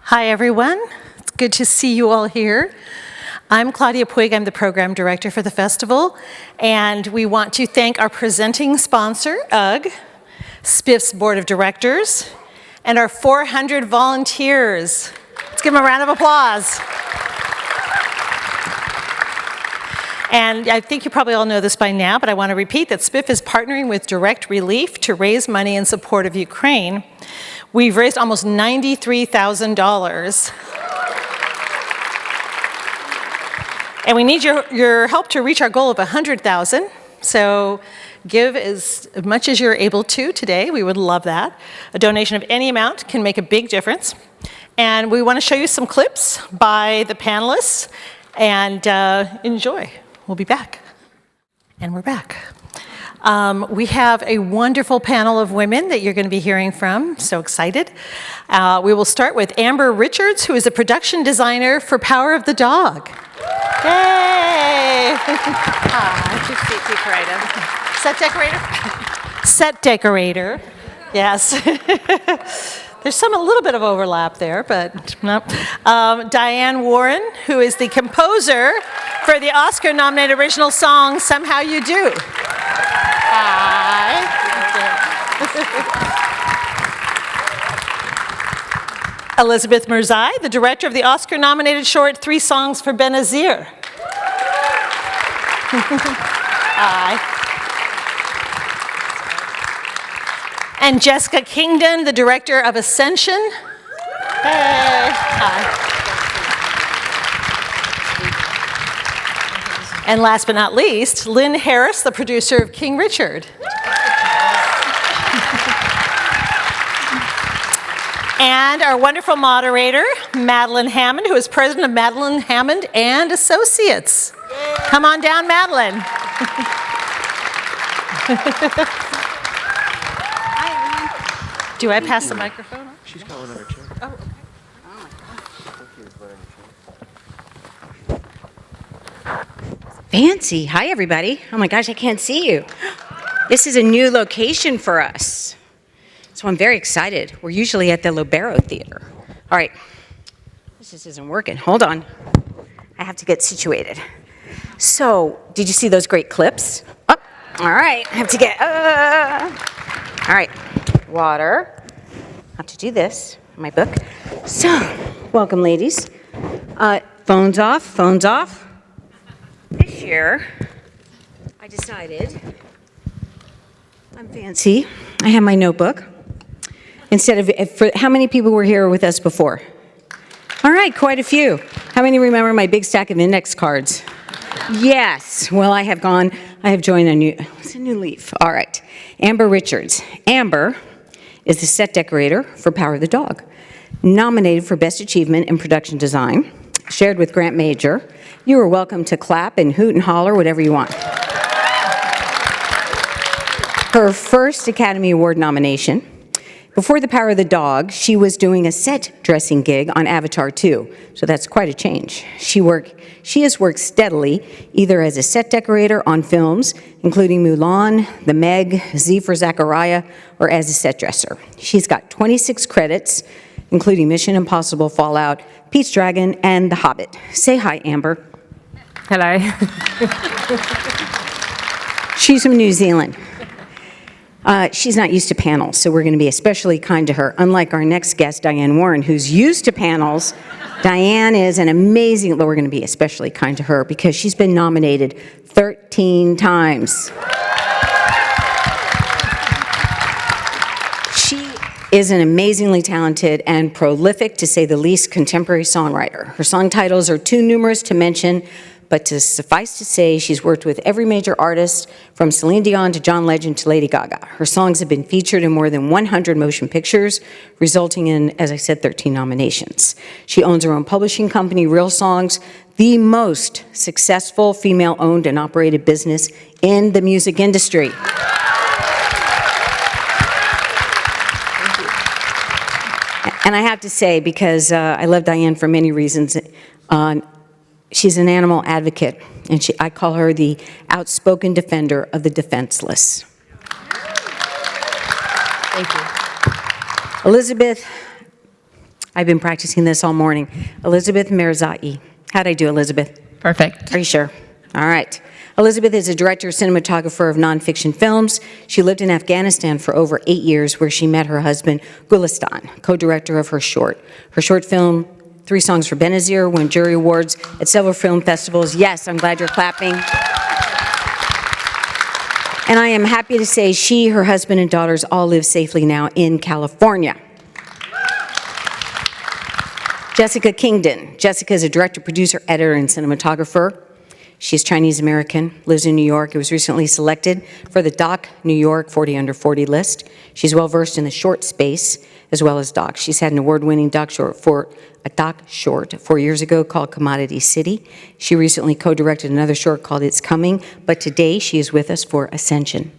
Hi, everyone. It's good to see you all here. I'm Claudia Puig. I'm the program director for the festival, and we want to thank our presenting sponsor, UGG, SBIFF's board of directors, and our 400 volunteers. Let's give them a round of applause. And I think you probably all know this by now, but I want to repeat that SBIFF is partnering with Direct Relief to raise money in support of Ukraine. We've raised almost $93,000. And we need your help to reach our goal of 100,000. So give as much as you're able to today. We would love that. A donation of any amount can make a big difference. And we want to show you some clips by the panelists, and enjoy. We'll be back. And we're back. We have a wonderful panel of women that you're going to be hearing from. So excited. We will start with Amber Richards, who is a production designer for Power of the Dog. Yay! Set decorator? Set decorator, yes. There's a little bit of overlap there, but no. Diane Warren, who is the composer for the Oscar-nominated original song, Somehow You Do. Hi. Elizabeth Murzai, the director of the Oscar-nominated short, 3 Songs for Benazir. Hi. And Jessica Kingdon, the director of Ascension. Hey. Hi. And last but not least, Lynn Harris, the producer of King Richard. And our wonderful moderator, Madeline Hammond, who is president of Madeline Hammond and Associates. Yay. Come on down, Madeline. Hi, everyone. Do I pass the microphone? She's calling on her chair. Oh, okay. Fancy. Hi, everybody. Oh my gosh, I can't see you. This is a new location for us. So I'm very excited. We're usually at the Libero Theater. All right. This just isn't working. Hold on. I have to get situated. So, did you see those great clips? Oh, all right. I have to get, all right. Water. I have to do this in my book. So, welcome, ladies. Phones off, phones off. This year, I decided, I'm fancy. I have my notebook. Instead of, how many people were here with us before? All right, quite a few. How many remember my big stack of index cards? Yes. Well, I have joined it's a new leaf. All right. Amber Richards. Amber is the set decorator for Power of the Dog, nominated for Best Achievement in Production Design, shared with Grant Major. You are welcome to clap and hoot and holler, whatever you want. Her first Academy Award nomination. Before The Power of the Dog, she was doing a set dressing gig on Avatar 2, so that's quite a change. She has worked steadily, either as a set decorator on films, including Mulan, The Meg, Z for Zachariah, or as a set dresser. She's got 26 credits, including Mission Impossible, Fallout, Pete's Dragon, and The Hobbit. Say hi, Amber. Hello. She's from New Zealand. She's not used to panels, so we're going to be especially kind to her. Unlike our next guest, Diane Warren, who's used to panels, Diane is an amazing, but we're going to be especially kind to her because she's been nominated 13 times. She is an amazingly talented and prolific, to say the least, contemporary songwriter. Her song titles are too numerous to mention, but to suffice to say, she's worked with every major artist, from Celine Dion to John Legend to Lady Gaga. Her songs have been featured in more than 100 motion pictures, resulting in, as I said, 13 nominations. She owns her own publishing company, Real Songs, the most successful female-owned and operated business in the music industry. And I have to say, because I love Diane for many reasons, she's an animal advocate, and I call her the outspoken defender of the defenseless. Thank you. Elizabeth I've been practicing this all morning. Elizabeth Murzai. How'd I do, Elizabeth? Perfect. Are you sure? All right. Elizabeth is a director, cinematographer of nonfiction films. She lived in Afghanistan for over 8 years, where she met her husband, Gulistan, co-director of her short. Her short film, 3 Songs for Benazir, won jury awards at several film festivals. Yes, I'm glad you're clapping. And I am happy to say she, her husband, and daughters all live safely now in California. Jessica Kingdon. Jessica is a director, producer, editor, and cinematographer. She's Chinese-American, lives in New York. It was recently selected for the Doc New York 40 Under 40 list. She's well-versed in the short space as well as docs. She's had an award-winning doc short 4 years ago called Commodity City. She recently co-directed another short called It's Coming, but today she is with us for Ascension.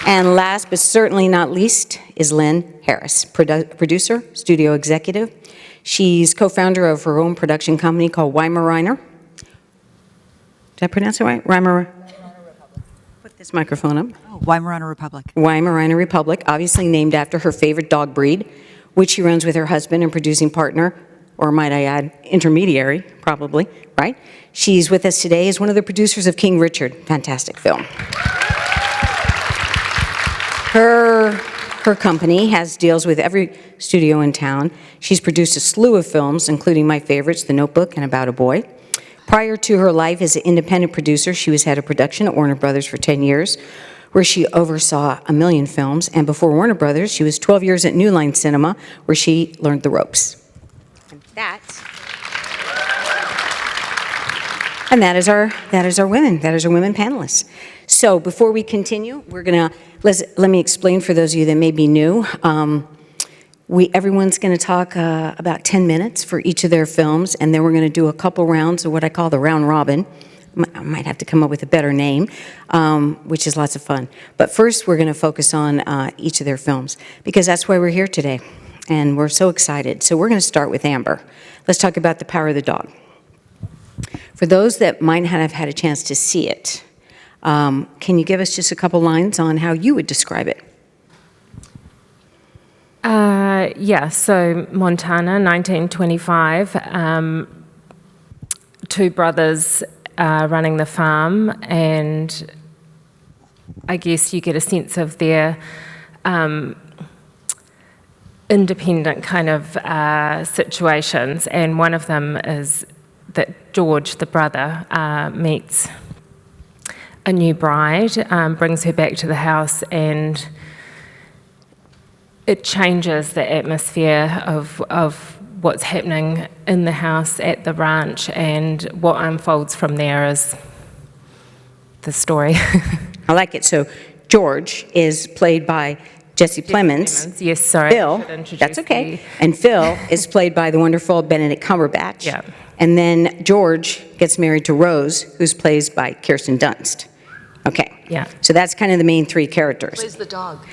And last but certainly not least is Lynn Harris, producer, studio executive. She's co-founder of her own production company called Weimaraner. Did I pronounce it right? Weimaraner Republic. Put this microphone up. Oh, Weimaraner Republic. Weimaraner Republic, obviously named after her favorite dog breed, which she runs with her husband and producing partner, or might I add, intermediary, probably, right? She's with us today as one of the producers of King Richard. Fantastic film. Her company has deals with every studio in town. She's produced a slew of films, including my favorites, The Notebook and About a Boy. Prior to her life as an independent producer, she was head of production at Warner Brothers for 10 years, where she oversaw 1 million films. And before Warner Brothers, she was 12 years at New Line Cinema, where she learned the ropes. And that is our women panelists. So before we continue, let me explain for those of you that may be new. Everyone's going to talk about 10 minutes for each of their films, and then we're going to do a couple rounds of what I call the round robin. I might have to come up with a better name, which is lots of fun. But first, we're going to focus on each of their films, because that's why we're here today, and we're so excited. So we're going to start with Amber. Let's talk about The Power of the Dog. For those that might not have had a chance to see it, can you give us just a couple lines on how you would describe it? Yeah, so Montana, 1925, 2 brothers running the farm, and I guess you get a sense of their independent kind of situations, and one of them is that George, the brother, meets a new bride, brings her back to the house, and it changes the atmosphere of what's happening in the house at the ranch, and what unfolds from there is the story. I like it. So George is played by Jesse Plemons. Yes, sorry. Phil, that's okay. And Phil is played by the wonderful Benedict Cumberbatch. Yeah. And then George gets married to Rose, who's played by Kirsten Dunst. Okay. Yeah. So that's kind of the main 3 characters. Plays the dog.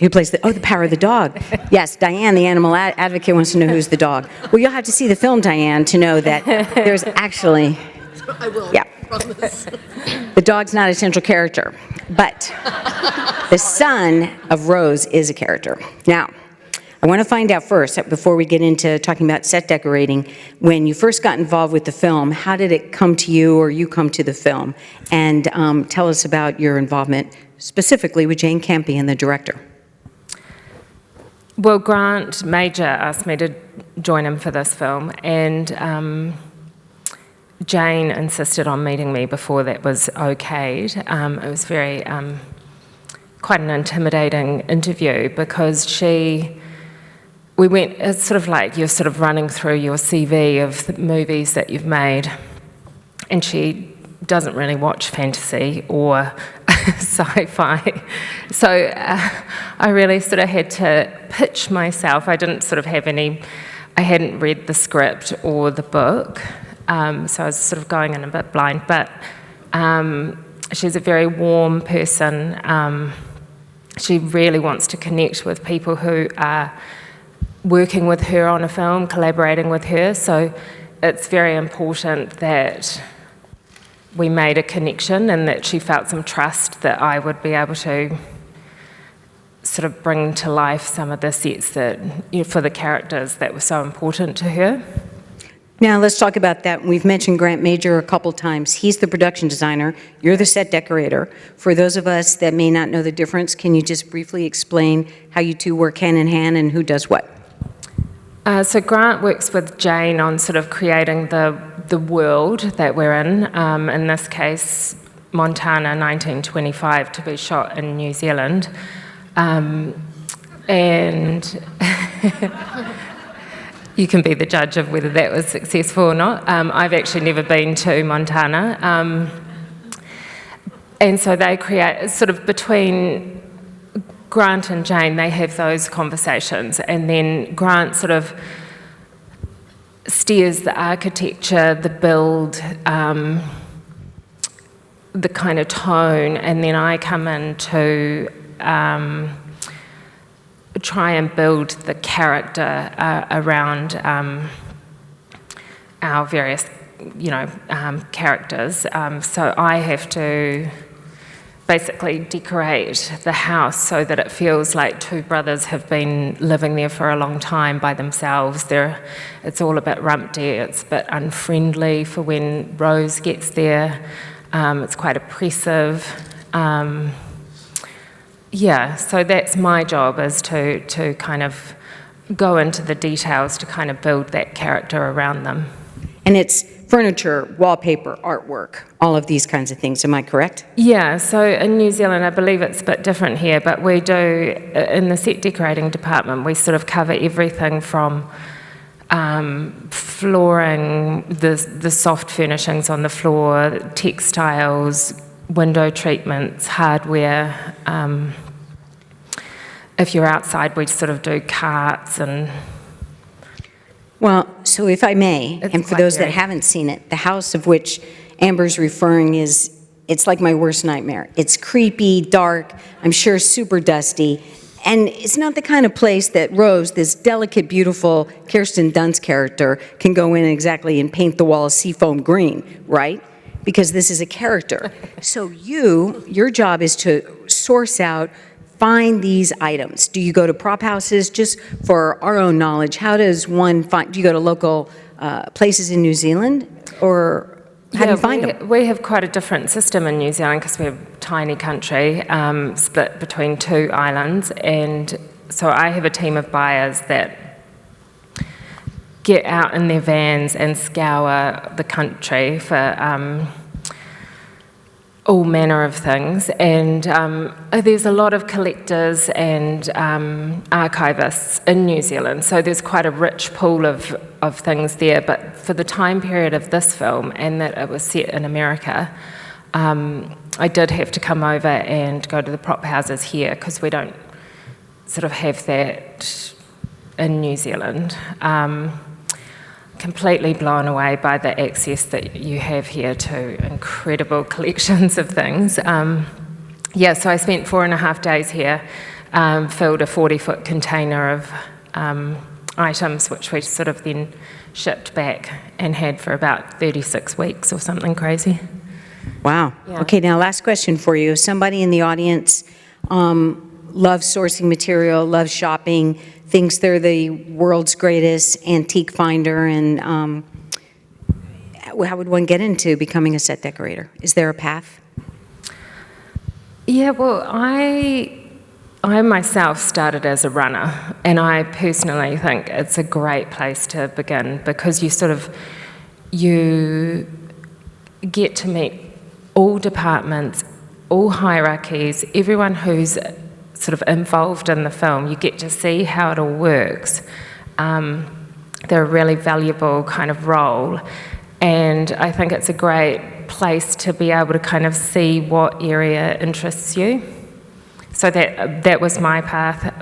Who plays the power of the dog. Yes, Diane, the animal advocate, wants to know who's the dog. Well, you'll have to see the film, Diane, to know that there's actually... I will, yeah. promise. The dog's not a central character, but the son of Rose is a character. Now, I want to find out first, before we get into talking about set decorating, when you first got involved with the film, how did it come to you, or you come to the film? And tell us about your involvement specifically with Jane Campion, the director. Well, Grant Major asked me to join him for this film, and Jane insisted on meeting me before that was okayed. It was very, quite an intimidating interview, because it's sort of like you're sort of running through your CV of the movies that you've made, and she doesn't really watch fantasy or sci-fi. So I really sort of had to pitch myself. I didn't sort of have I hadn't read the script or the book, so I was sort of going in a bit blind, but she's a very warm person. She really wants to connect with people who are working with her on a film, collaborating with her, so it's very important that we made a connection and that she felt some trust that I would be able to sort of bring to life some of the sets that, for the characters that were so important to her. Now, let's talk about that. We've mentioned Grant Major a couple times. He's the production designer. You're the set decorator. For those of us that may not know the difference, can you just briefly explain how you two work hand in hand and who does what? So Grant works with Jane on sort of creating the world that we're in this case, Montana, 1925, to be shot in New Zealand. And you can be the judge of whether that was successful or not. I've actually never been to Montana. And so they create, sort of between Grant and Jane, they have those conversations, and then Grant sort of steers the architecture, the build, the kind of tone, and then I come in to try and build the character around our various, characters. So I have to basically decorate the house so that it feels like two brothers have been living there for a long time by themselves. It's all a bit rumpty, it's a bit unfriendly for when Rose gets there. It's quite oppressive. So that's my job, is to kind of go into the details to kind of build that character around them. And it's furniture, wallpaper, artwork, all of these kinds of things, am I correct? Yeah, so in New Zealand, I believe it's a bit different here, but we do, in the set decorating department, we sort of cover everything from flooring, the soft furnishings on the floor, textiles, window treatments, hardware. If you're outside, we sort of do carts and... Well, so if I may, It's and for quite those that varied. haven't seen it, the house of which Amber's referring it's like my worst nightmare. It's creepy, dark, I'm sure super dusty, and it's not the kind of place that Rose, this delicate, beautiful Kirsten Dunst character, can go in exactly and paint the wall a seafoam green, right? Because this is a character. So your job is to source out, find these items. Do you go to prop houses? Just for our own knowledge, how does one find, do you go to local places in New Zealand, or how do you find them? We have quite a different system in New Zealand because we're a tiny country, split between two islands, and so I have a team of buyers that get out in their vans and scour the country for all manner of things, and there's a lot of collectors and archivists in New Zealand, so there's quite a rich pool of things there. But for the time period of this film, and that it was set in America, I did have to come over and go to the prop houses here because we don't sort of have that in New Zealand. Completely blown away by the access that you have here to incredible collections of things. So I spent 4.5 days here, filled a 40-foot container of items, which we sort of then shipped back and had for about 36 weeks or something crazy. Wow. Yeah. Okay, now last question for you. If somebody in the audience loves sourcing material, loves shopping, thinks they're the world's greatest antique finder, and how would one get into becoming a set decorator? Is there a path? Yeah, well, I myself started as a runner, and I personally think it's a great place to begin because you get to meet all departments, all hierarchies, everyone who's sort of involved in the film. You get to see how it all works. They're a really valuable kind of role, and I think it's a great place to be able to kind of see what area interests you. So that was my path.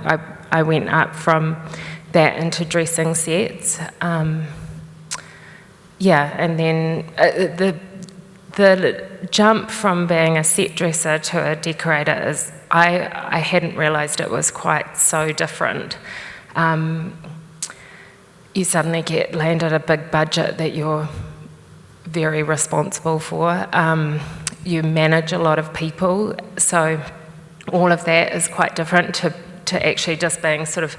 I went up from that into dressing sets. And then the jump from being a set dresser to a decorator is, I hadn't realised it was quite so different. You suddenly get landed a big budget that you're very responsible for. You manage a lot of people, so all of that is quite different to to actually just being sort of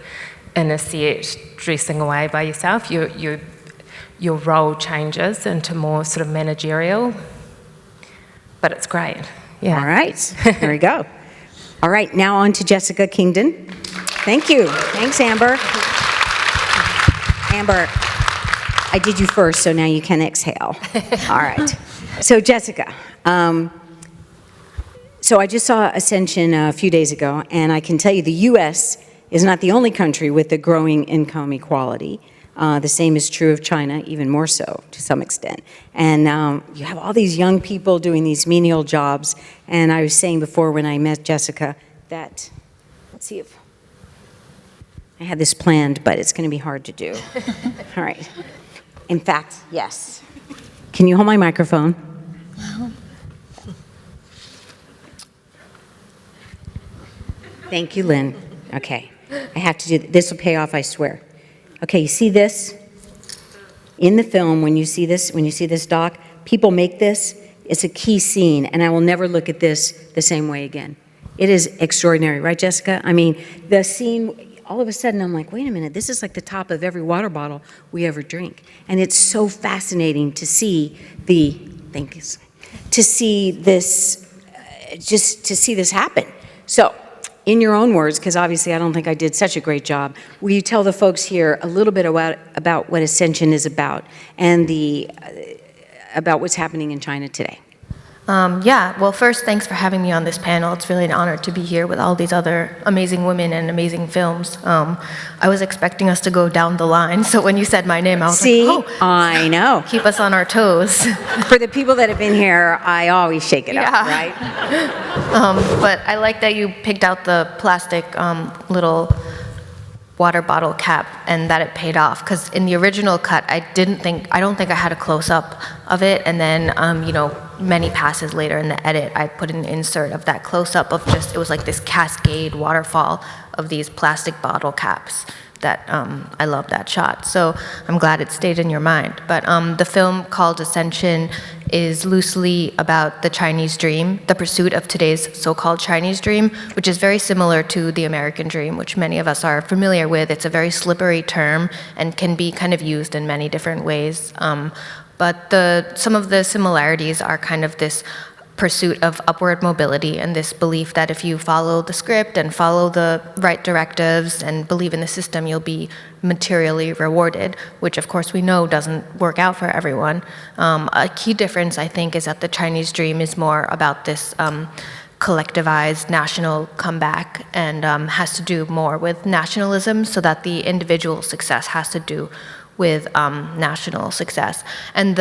in a set, dressing away by yourself. Your role changes into more sort of managerial, but it's great. Yeah. All right, there we go. All right, now on to Jessica Kingdon. Thank you. Thanks, Amber. Amber, I did you first, so now you can exhale. All right. So, Jessica, so I just saw Ascension a few days ago, and I can tell you the U.S. is not the only country with a growing income equality. The same is true of China, even more so to some extent. And you have all these young people doing these menial jobs. And I was saying before when I met Jessica that, let's see if, I had this planned, but it's going to be hard to do. All right. In fact, yes. Can you hold my microphone? Thank you, Lynn. Okay. I have to do this. Will pay off, I swear. Okay, you see this? In the film, when you see this doc, people make this. It's a key scene, and I will never look at this the same way again. It is extraordinary, right, Jessica? I mean, the scene, all of a sudden, I'm like, wait a minute, this is like the top of every water bottle we ever drink. And it's so fascinating to see to see this, just to see this happen. So, in your own words, because obviously I don't think I did such a great job, will you tell the folks here a little bit about what Ascension is about and about what's happening in China today? Yeah, well, first, thanks for having me on this panel. It's really an honor to be here with all these other amazing women and amazing films. I was expecting us to go down the line, so when you said my name, I was like, oh, I know. keep us on our toes. For the people that have been here, I always shake it up, right? But I like that you picked out the plastic little water bottle cap and that it paid off, because in the original cut I don't think I had a close-up of it, and then many passes later in the edit I put an insert of that close-up of it was like this cascade waterfall of these plastic bottle caps that I love that shot, so I'm glad it stayed in your mind. But the film called Ascension is loosely about the Chinese dream, the pursuit of today's so-called Chinese dream, which is very similar to the American dream, which many of us are familiar with. It's a very slippery term and can be kind of used in many different ways. But some of the similarities are kind of this pursuit of upward mobility and this belief that if you follow the script and follow the right directives and believe in the system, you'll be materially rewarded, which of course we know doesn't work out for everyone. A key difference, I think, is that the Chinese dream is more about this collectivized national comeback and has to do more with nationalism, so that the individual success has to do with national success. And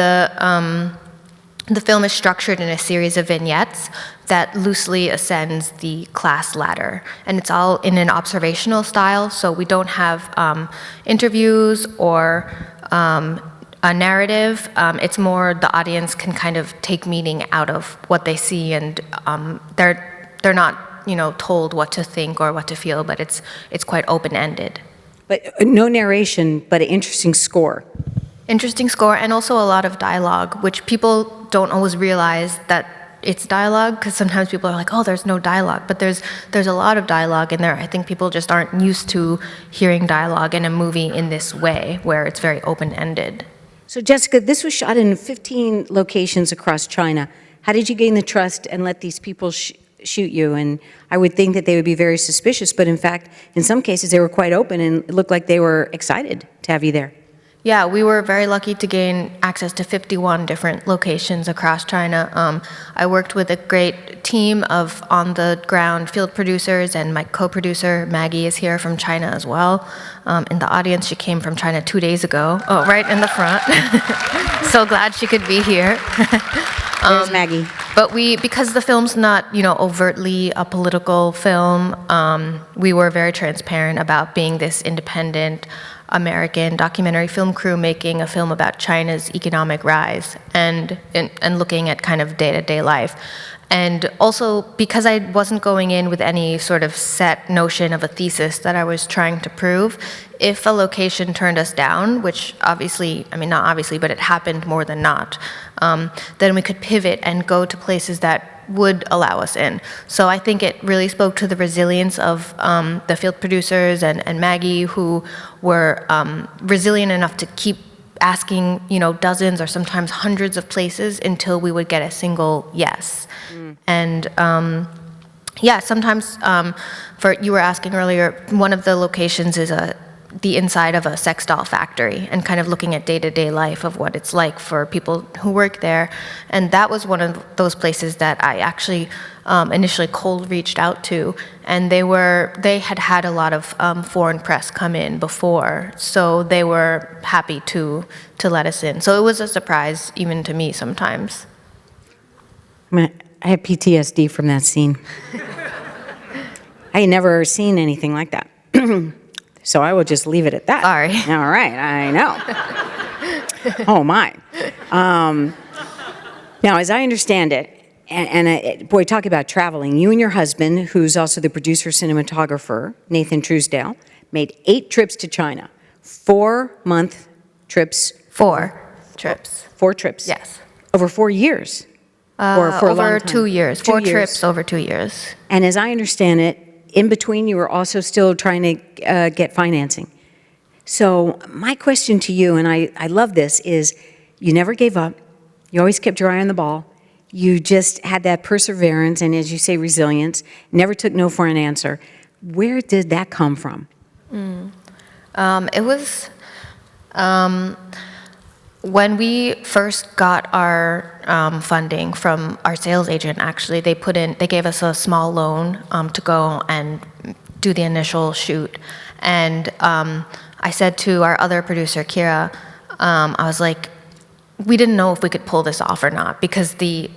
the film is structured in a series of vignettes that loosely ascends the class ladder. And it's all in an observational style, so we don't have interviews or a narrative. It's more the audience can kind of take meaning out of what they see, and they're not told what to think or what to feel, but it's quite open-ended. But no narration, but an interesting score. Interesting score, and also a lot of dialogue, which people don't always realize that it's dialogue, because sometimes people are like, oh, there's no dialogue, but there's a lot of dialogue in there. I think people just aren't used to hearing dialogue in a movie in this way, where it's very open-ended. So Jessica, this was shot in 15 locations across China. How did you gain the trust and let these people shoot you? And I would think that they would be very suspicious, but in fact, in some cases, they were quite open and it looked like they were excited to have you there. Yeah, we were very lucky to gain access to 51 different locations across China. I worked with a great team of on-the-ground field producers, and my co-producer, Maggie, is here from China as well. In the audience, she came from China 2 days ago. Oh, right in the front. So glad she could be here. There's Maggie. But because the film's not, overtly a political film, we were very transparent about being this independent American documentary film crew making a film about China's economic rise and looking at kind of day-to-day life. And also, because I wasn't going in with any sort of set notion of a thesis that I was trying to prove, if a location turned us down, which obviously, not obviously, but it happened more than not, then we could pivot and go to places that would allow us in. So I think it really spoke to the resilience of the field producers and Maggie, who were resilient enough to keep asking, dozens or sometimes hundreds of places until we would get a single yes. And yeah, sometimes you were asking earlier, one of the locations is the inside of a sex doll factory and kind of looking at day-to-day life of what it's like for people who work there. And that was one of those places that I actually initially cold reached out to, and they had a lot of foreign press come in before, so they were happy to let us in. So it was a surprise even to me sometimes. I have PTSD from that scene. I had never seen anything like that. So I will just leave it at that. Sorry. All right, I know. Oh, my. Now, as I understand it, boy, talk about traveling. You and your husband, who's also the producer cinematographer, Nathan Truesdale, made 8 trips to China. 4-month trips. 4 trips. 4 trips? Yes. Over 4 years? Or for a long Over time? 2 years. 2 4 years. trips over 2 years. And as I understand it, in between, you were also still trying to get financing. So my question to you, and I love this, is you never gave up. You always kept your eye on the ball. You just had that perseverance and, as you say, resilience. Never took no for an answer. Where did that come from? It was when we first got our funding from our sales agent. Actually, they gave us a small loan to go and do the initial shoot. And I said to our other producer, Kira, I was like, we didn't know if we could pull this off or not because the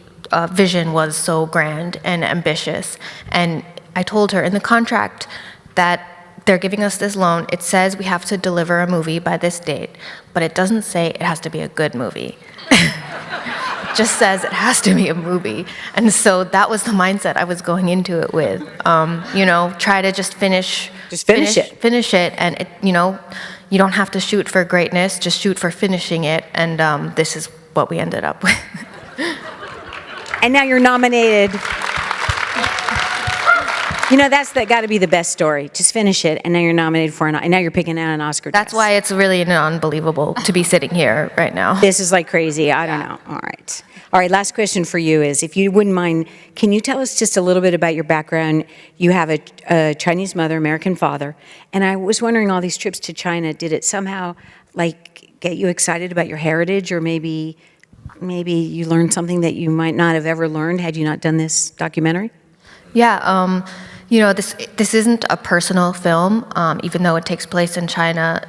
vision was so grand and ambitious. And I told her in the contract that they're giving us this loan. It says we have to deliver a movie by this date, but it doesn't say it has to be a good movie. It just says it has to be a movie. And so that was the mindset I was going into it with. Try to just finish it. Finish it, and it, you don't have to shoot for greatness, just shoot for finishing it, and this is what we ended up with. And now you're nominated. That's got to be the best story. Just finish it, and now you're nominated for and now you're picking out an Oscar. That's why it's really unbelievable to be sitting here right now. This is like crazy. I don't know. All right. Last question for you is, if you wouldn't mind, can you tell us just a little bit about your background? You have a Chinese mother, American father, and I was wondering, all these trips to China, did it somehow get you excited about your heritage, or maybe you learned something that you might not have ever learned had you not done this documentary? Yeah. This isn't a personal film, even though it takes place in China.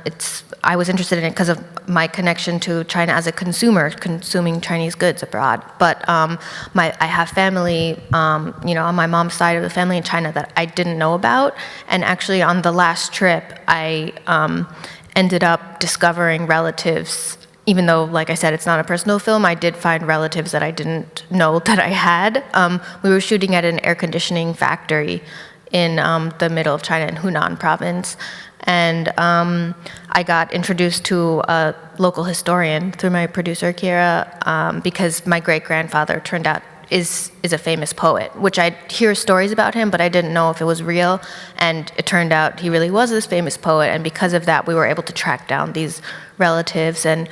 I was interested in it because of my connection to China as a consumer, consuming Chinese goods abroad. But I have family, on my mom's side of the family in China that I didn't know about. And actually, on the last trip, I ended up discovering relatives. Even though, like I said, it's not a personal film, I did find relatives that I didn't know that I had. We were shooting at an air conditioning factory in the middle of China in Hunan province. And I got introduced to a local historian through my producer, Kira, because my great-grandfather turned out is a famous poet, which I'd hear stories about him, but I didn't know if it was real. And it turned out he really was this famous poet, and because of that, we were able to track down these relatives, and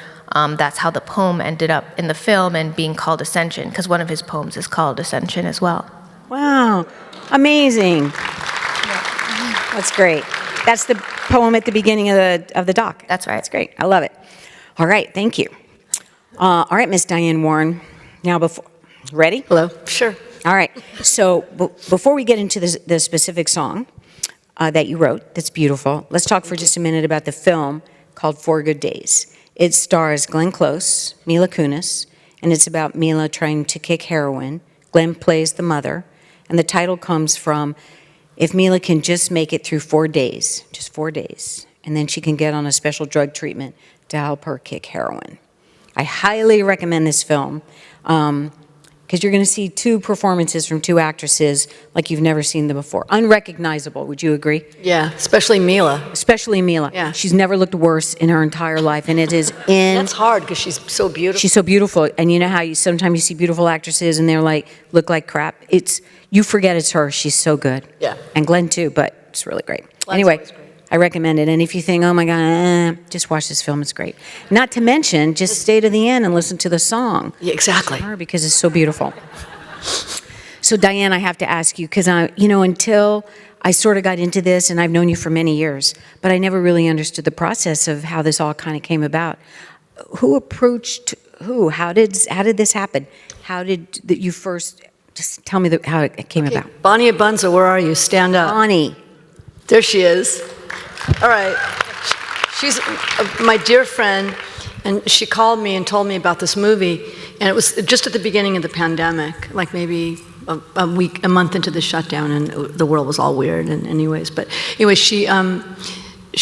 that's how the poem ended up in the film and being called Ascension, because one of his poems is called Ascension as well. Wow, amazing. That's great. That's the poem at the beginning of the doc. That's right. That's great. I love it. All right, thank you. All right, Miss Diane Warren. Now, ready? Hello. Sure. All right. So before we get into the specific song that you wrote, that's beautiful, let's talk for just a minute about the film called 4 Good Days. It stars Glenn Close, Mila Kunis, and it's about Mila trying to kick heroin. Glenn plays the mother, and the title comes from, if Mila can just make it through 4 days, just 4 days, and then she can get on a special drug treatment to help her kick heroin. I highly recommend this film. because you're going to see two performances from two actresses like you've never seen them before. Unrecognizable, would you agree? Yeah, especially Mila. Especially Mila. Yeah. She's never looked worse in her entire life, and it is in... That's hard because she's so beautiful. She's so beautiful, and you know how sometimes you see beautiful actresses and they're like, look like crap? You forget it's her. She's so good. Yeah. And Glenn too, but it's really great. Glenn's Anyway, always great. I recommend it, and if you think, oh my God, just watch this film, it's great. Not to mention, just stay to the end and listen to the song. Yeah, exactly. Because it's so beautiful. So Diane, I have to ask you, because until I sort of got into this, and I've known you for many years, but I never really understood the process of how this all kind of came about. Who approached who? How did this happen? How did you first? Just tell me how it came about. Bonnie Abunza, where are you? Stand up. Bonnie. There she is. All right. She's my dear friend, and she called me and told me about this movie, and it was just at the beginning of the pandemic, like maybe a month into the shutdown, and the world was all weird. And but anyway, she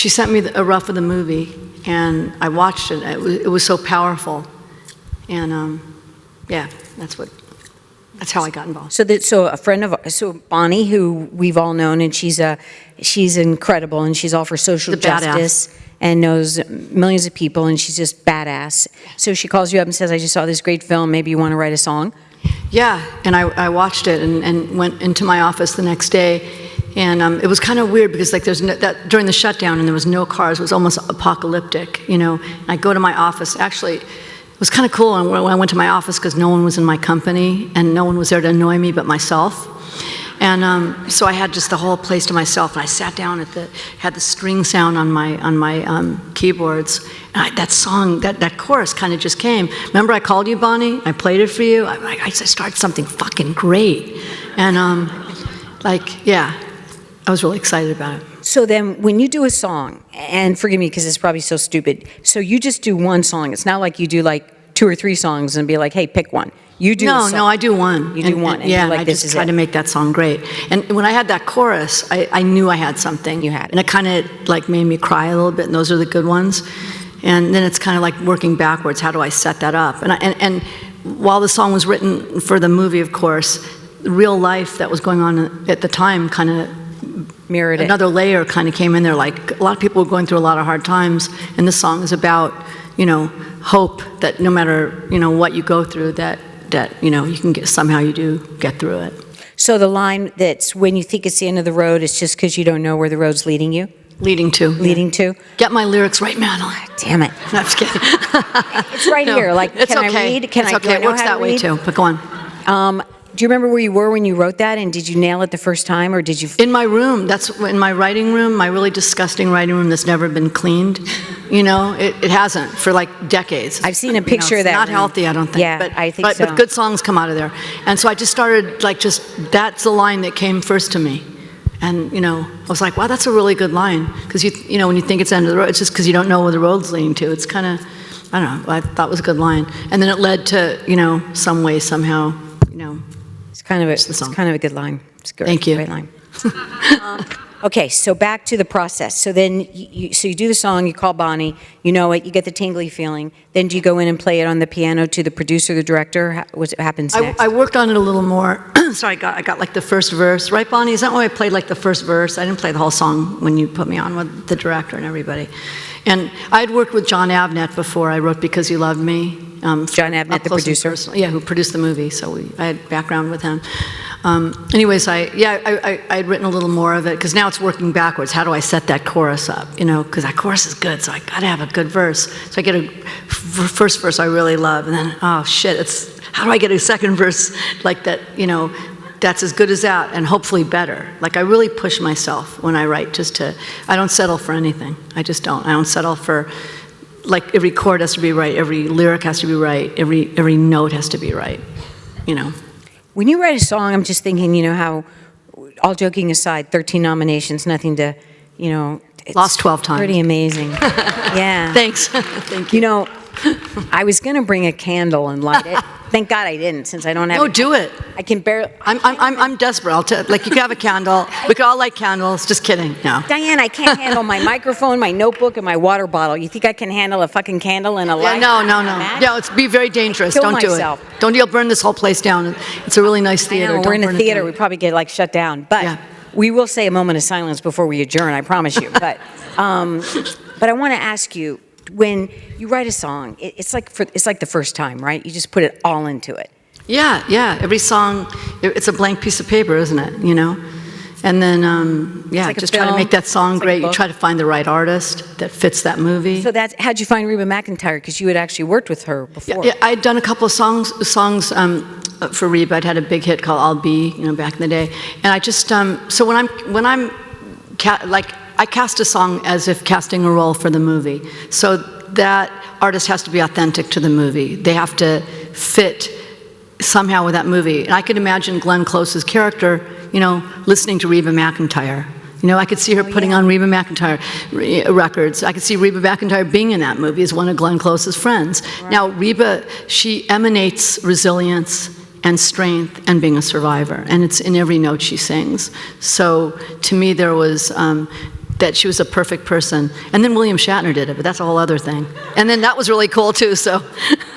sent me a rough of the movie, and I watched it. It was so powerful, and yeah, that's how I got involved. So a friend of Bonnie, who we've all known, and she's incredible, and she's all for social She's a badass. justice and knows millions of people, and she's just badass. So she calls you up and says, I just saw this great film, maybe you want to write a song? Yeah, and I watched it and went into my office the next day, and it was kind of weird because like during the shutdown and there was no cars, it was almost apocalyptic, And I go to my office. Actually, it was kind of cool when I went to my office because no one was in my company and no one was there to annoy me but myself. And so I had just the whole place to myself, and I sat down had the string sound on my keyboards, and that song, that chorus kind of just came. Remember I called you, Bonnie? I played it for you. I started something fucking great, and yeah, I was really excited about it. So then when you do a song, and forgive me because it's probably so stupid, so you just do one song. It's not like you do like 2 or 3 songs and be like, hey, pick one. You do a song. No, I do one. You do one, and yeah, you're like, I this just is tried it. to make that song great. And when I had that chorus, I knew I had something. You had it. And it kind of like made me cry a little bit, and those are the good ones. And then it's kind of like working backwards. How do I set that up? And while the song was written for the movie, of course, real life that was going on at the time kind of Mirrored it. another layer kind of came in there. Like a lot of people were going through a lot of hard times, and this song is about, hope that no matter, what you go through, that you can somehow you do get through it. So the line that's when you think it's the end of the road, it's just because you don't know where the road's leading you? Leading to. Leading to? Get my lyrics right, Madeline. Damn it. No, I'm just kidding. It's right here. Like, it's can okay. I read? Can it's I okay. do I It know works how to that way read? too. But go on. Do you remember where you were when you wrote that, and did you nail it the first time, or did you? In my room. That's in my writing room. My really disgusting writing room that's never been cleaned. It hasn't for like decades. I've seen a picture of it's that not room. healthy, I don't think. Yeah, I think so. But good songs come out of there. And so I just started that's the line that came first to me. And I was like, wow, that's a really good line. Because when you think it's the end of the road, it's just because you don't know where the road's leading to. It's kind of, I don't know. I thought it was a good line. And then it led to some way somehow. It's kind of the song. it's kind of a good line. It's good. Thank you. Great line. Okay, so back to the process. So then, you do the song, you call Bonnie, you know it, you get the tingly feeling. Then do you go in and play it on the piano to the producer, the director? What happens next? I worked on it a little more. So I got like the first verse, right, Bonnie? Is that why I played like the first verse? I didn't play the whole song when you put me on with the director and everybody. And I'd worked with John Avnet before. I wrote Because You Loved Me. John Avnet, Up the Close and producer? Personal. Yeah, who produced the movie. So I had background with him. Anyways, I had written a little more of it because now it's working backwards. How do I set that chorus up? Because that chorus is good, so I got to have a good verse. So I get a first verse I really love, and then oh shit, how do I get a second verse like that? That's as good as that, and hopefully better. Like I really push myself when I write, I don't settle for anything. I just don't. I don't settle for. Like every chord has to be right, every lyric has to be right, every note has to be right. When you write a song, I'm just thinking, how, all joking aside, 13 nominations, nothing to, it's Lost 12 times. Pretty amazing. Yeah. Thanks. Thank you. I was going to bring a candle and light it, Thank God I didn't, since I don't have. No, do it. I can barely. I'm desperate. Like, you can have a candle. We could all light candles. Just kidding. No. Diane, I can't handle my microphone, my notebook, and my water bottle. You think I can handle a fucking candle and a light? No. Yeah, it's be very dangerous. Kill Don't do myself. it. Don't you'll burn this whole place down. It's a really nice I theater. know, Don't we're in burn a it theater. down. We probably get like shut down, but Yeah. we will say a moment of silence before we adjourn. I promise you. But I want to ask you, when you write a song, it's like the first time, right? You just put it all into it. Yeah. Every song, it's a blank piece of paper, isn't it? You know? And then, like a just try to film. make that song It's like a great. You book. try to find the right artist that fits that movie. So how'd you find Reba McEntire? Because you had actually worked with her before. Yeah, I'd done a couple of songs for Reba. I'd had a big hit called "I'll Be," back in the day. And I just so I cast a song as if casting a role for the movie. So that artist has to be authentic to the movie. They have to fit somehow with that movie. And I could imagine Glenn Close's character, listening to Reba McEntire. I could see her putting on Reba McEntire records. I could see Reba McEntire being in that movie as one of Glenn Close's friends. Right. Now, Reba, she emanates resilience and strength and being a survivor. And it's in every note she sings. So to me, there was that she was a perfect person. And then William Shatner did it, but that's a whole other thing. And then that was really cool, too, so.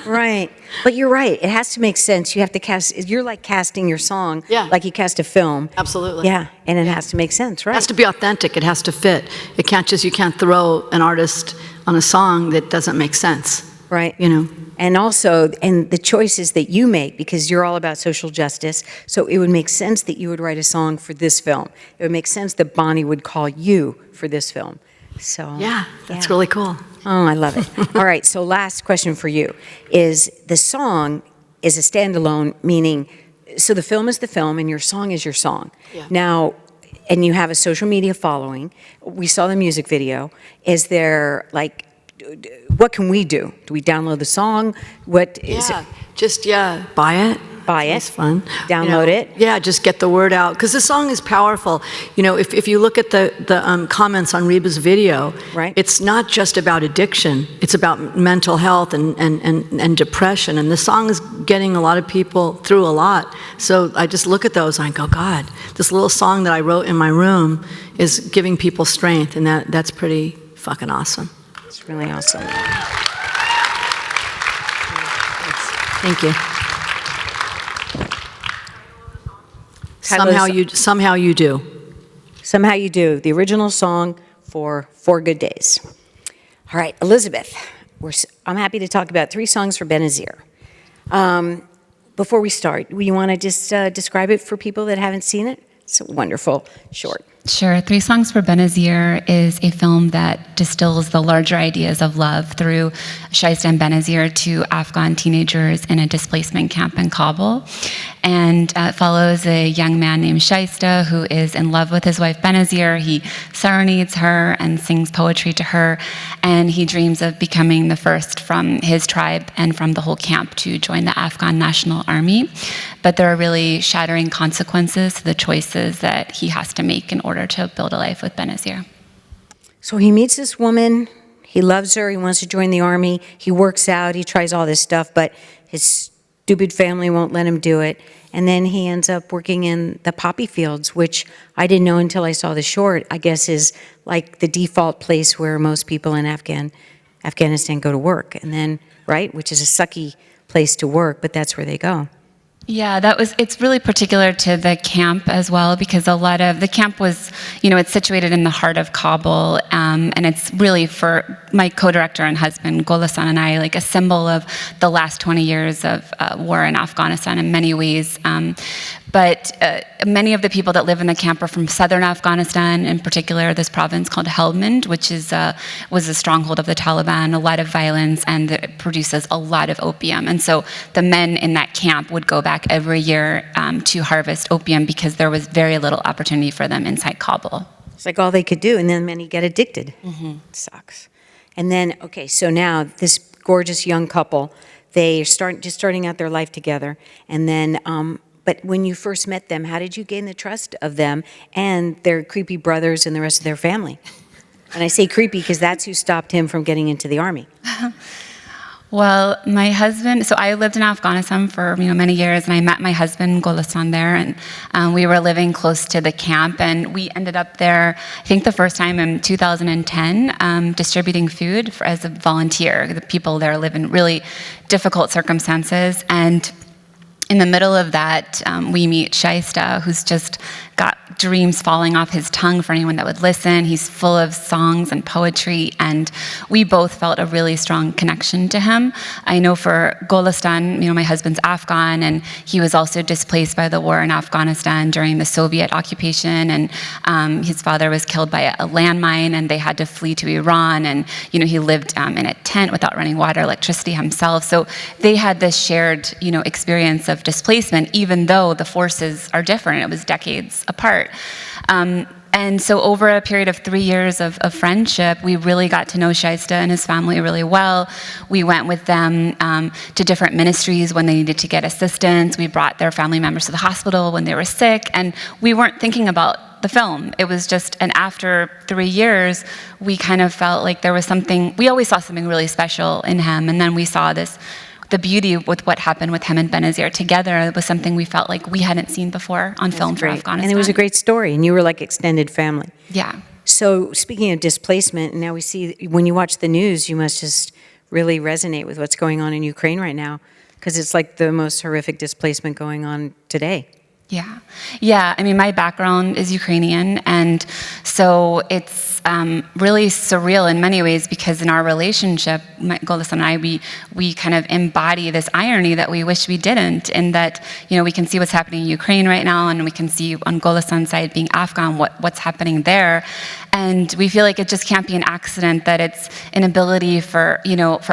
Right. But you're right. It has to make sense. You have to you're like casting your song like you cast a film. Absolutely. Yeah, and it has to make sense, right? It has to be authentic. It has to fit. You can't throw an artist on a song that doesn't make sense. Right. And also, and the choices that you make, because you're all about social justice, so it would make sense that you would write a song for this film. It would make sense that Bonnie would call you for this film. So yeah, that's really cool. Oh, I love it. All right, so last question for you is the song is a standalone, meaning, so the film is the film and your song is your song. Yeah. Now, and you have a social media following. We saw the music video. Is there, like, what can we do? Do we download the song? What is it? Just, buy it. Buy it. It's fun. Download it. Yeah, just get the word out. Because the song is powerful. If you look at the comments on Reba's video, right. It's not just about addiction. It's about mental health and depression. And the song is getting a lot of people through a lot. So I just look at those and I go, God, this little song that I wrote in my room is giving people strength. And that's pretty fucking awesome. It's really awesome. Thank you. Somehow you do. Somehow you do. The original song for 4 Good Days. All right, Elizabeth, I'm happy to talk about 3 songs for Benazir. Before we start, you want to just describe it for people that haven't seen it? It's a wonderful short. Sure. 3 Songs for Benazir is a film that distills the larger ideas of love through Shaista and Benazir to Afghan teenagers in a displacement camp in Kabul. And it follows a young man named Shaista who is in love with his wife Benazir. He serenades her and sings poetry to her. And he dreams of becoming the first from his tribe and from the whole camp to join the Afghan National Army. But there are really shattering consequences to the choices that he has to make in order to build a life with Benazir. So he meets this woman, he loves her, he wants to join the army, he works out, he tries all this stuff, but his stupid family won't let him do it. And then he ends up working in the poppy fields, which I didn't know until I saw the short, I guess is like the default place where most people in Afghanistan go to work. And then, right, which is a sucky place to work, but that's where they go. Yeah, it's really particular to the camp as well, because a lot of the camp was, it's situated in the heart of Kabul, and it's really, for my co-director and husband, Golasan, and I, like a symbol of the last 20 years of war in Afghanistan in many ways. But many of the people that live in the camp are from southern Afghanistan, in particular this province called Helmand, which was a stronghold of the Taliban, a lot of violence, and it produces a lot of opium. And so the men in that camp would go back every year to harvest opium because there was very little opportunity for them inside Kabul. It's like all they could do, and then many get addicted. Mm-hmm. It sucks. And then, okay, so now this gorgeous young couple, they're starting out their life together, and then, but when you first met them, how did you gain the trust of them and their creepy brothers and the rest of their family? And I say creepy because that's who stopped him from getting into the army. Well, my husband, so I lived in Afghanistan for many years, and I met my husband, Golistan, there, and we were living close to the camp, and we ended up there, I think the first time in 2010, distributing food as a volunteer. The people there live in really difficult circumstances, and in the middle of that, we meet Shaista, who's just got dreams falling off his tongue for anyone that would listen. He's full of songs and poetry, and we both felt a really strong connection to him. I know for Golistan, my husband's Afghan, and he was also displaced by the war in Afghanistan during the Soviet occupation, and his father was killed by a landmine, and they had to flee to Iran, and he lived in a tent without running water, electricity himself. So they had this shared, experience of displacement, even though the forces are different. It was decades apart. And so over a period of 3 years of friendship, we really got to know Shaista and his family really well. We went with them to different ministries when they needed to get assistance. We brought their family members to the hospital when they were sick, and we weren't thinking about the film. It was just, and after 3 years, we kind of felt like there was something, we always saw something really special in him, and then we saw the beauty with what happened with him and Benazir together was something we felt like we hadn't seen before on film for Afghanistan. And it was a great story, and you were like extended family. Yeah. So speaking of displacement, and now we see, when you watch the news, you must just really resonate with what's going on in Ukraine right now, because it's like the most horrific displacement going on today. Yeah. Yeah, my background is Ukrainian, and so it's really surreal in many ways, because in our relationship, Golistan and I, we kind of embody this irony that we wish we didn't, in that, we can see what's happening in Ukraine right now, and we can see on Golistan's side, being Afghan, what's happening there. And we feel like it just can't be an accident that it's an ability for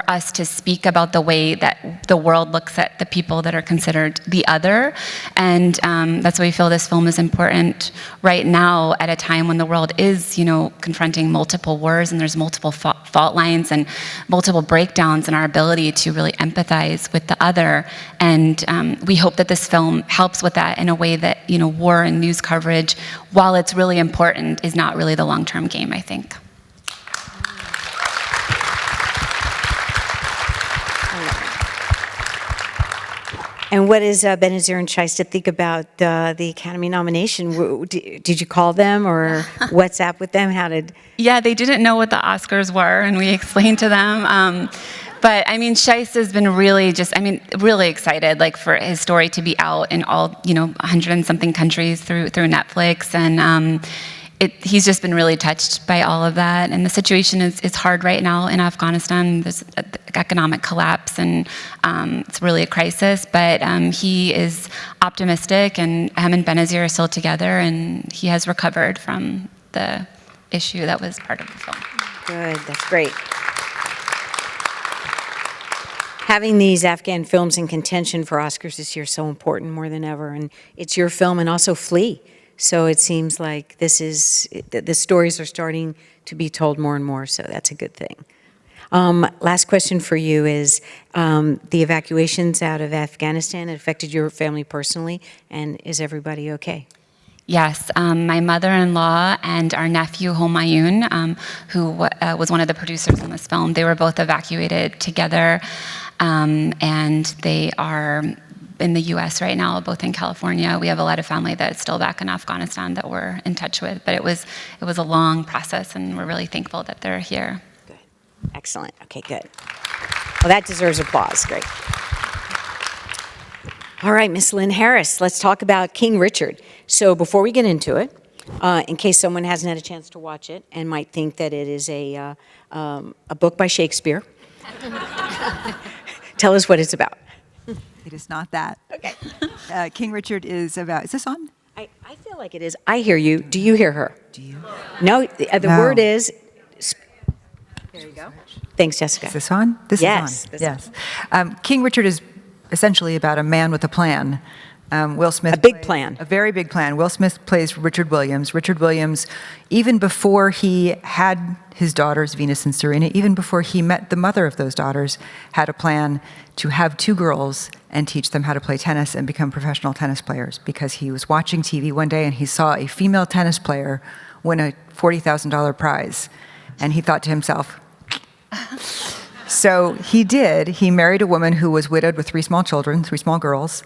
us to speak about the way that the world looks at the people that are considered the other. And that's why we feel this film is important right now, at a time when the world is, confronting multiple wars, and there's multiple fault lines and multiple breakdowns in our ability to really empathize with the other. And we hope that this film helps with that in a way that, war and news coverage, while it's really important, is not really the long-term game, I think. And what does Benazir and Shaista think about the Academy nomination? Did you call them or WhatsApp with them? Yeah, they didn't know what the Oscars were, and we explained to them. But Shaista's been really really excited, like, for his story to be out in all, 100 and something countries through Netflix, and he's just been really touched by all of that. And the situation is hard right now in Afghanistan. There's economic collapse, and it's really a crisis. But he is optimistic, and him and Benazir are still together, and he has recovered from the issue that was part of the film. Good, that's great. Having these Afghan films in contention for Oscars this year is so important, more than ever. And it's your film, and also Flee. So it seems like the stories are starting to be told more and more, so that's a good thing. Last question for you is, the evacuations out of Afghanistan affected your family personally, and is everybody okay? Yes, my mother-in-law and our nephew, Homayun, who was one of the producers in this film, they were both evacuated together, and they are in the U.S. right now, both in California. We have a lot of family that's still back in Afghanistan that we're in touch with, but it was a long process, and we're really thankful that they're here. Good. Excellent. Okay, good. Well, that deserves applause. Great. All right, Miss Lynn Harris, let's talk about King Richard. So before we get into it, in case someone hasn't had a chance to watch it and might think that it is a book by Shakespeare, tell us what it's about. It is not that. Okay. King Richard is about, is this on? I feel like it is. I hear you. Do you hear her? Do you? No, the No. word is... There you go. Thanks, Jessica. Is this on? This Yes, is on. Yes. King Richard is essentially about a man with a plan. Will Smith A big plan. A very big plan. Will Smith plays Richard Williams. Richard Williams, even before he had his daughters, Venus and Serena, even before he met the mother of those daughters, had a plan to have two girls and teach them how to play tennis and become professional tennis players, because he was watching TV one day and he saw a female tennis player win a $40,000 prize. And he thought to himself, So he did. He married a woman who was widowed with 3 small children, 3 small girls,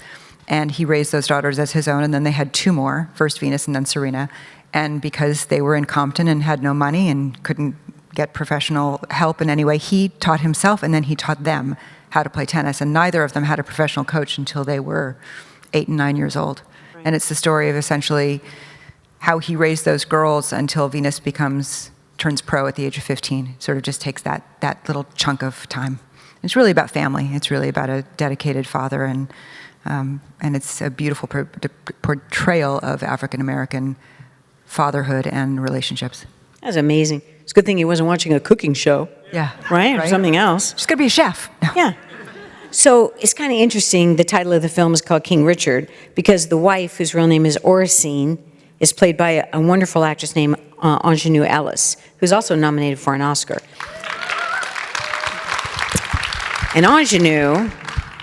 and he raised those daughters as his own, and then they had 2 more, first Venus and then Serena. And because they were in Compton and had no money and couldn't get professional help in any way, he taught himself and then he taught them how to play tennis. And neither of them had a professional coach until they were 8 and 9 years old. Right. And it's the story of essentially how he raised those girls until Venus turns pro at the age of 15. It sort of just takes that little chunk of time. It's really about family. It's really about a dedicated father, and it's a beautiful portrayal of African-American fatherhood and relationships. That's amazing. It's a good thing he wasn't watching a cooking show. Yeah. Right? Or something else. She's going to be a chef. No. Yeah. So it's kind of interesting. The title of the film is called King Richard because the wife, whose real name is Oracene, is played by a wonderful actress named Ingenue Ellis, who's also nominated for an Oscar. And Ingenue,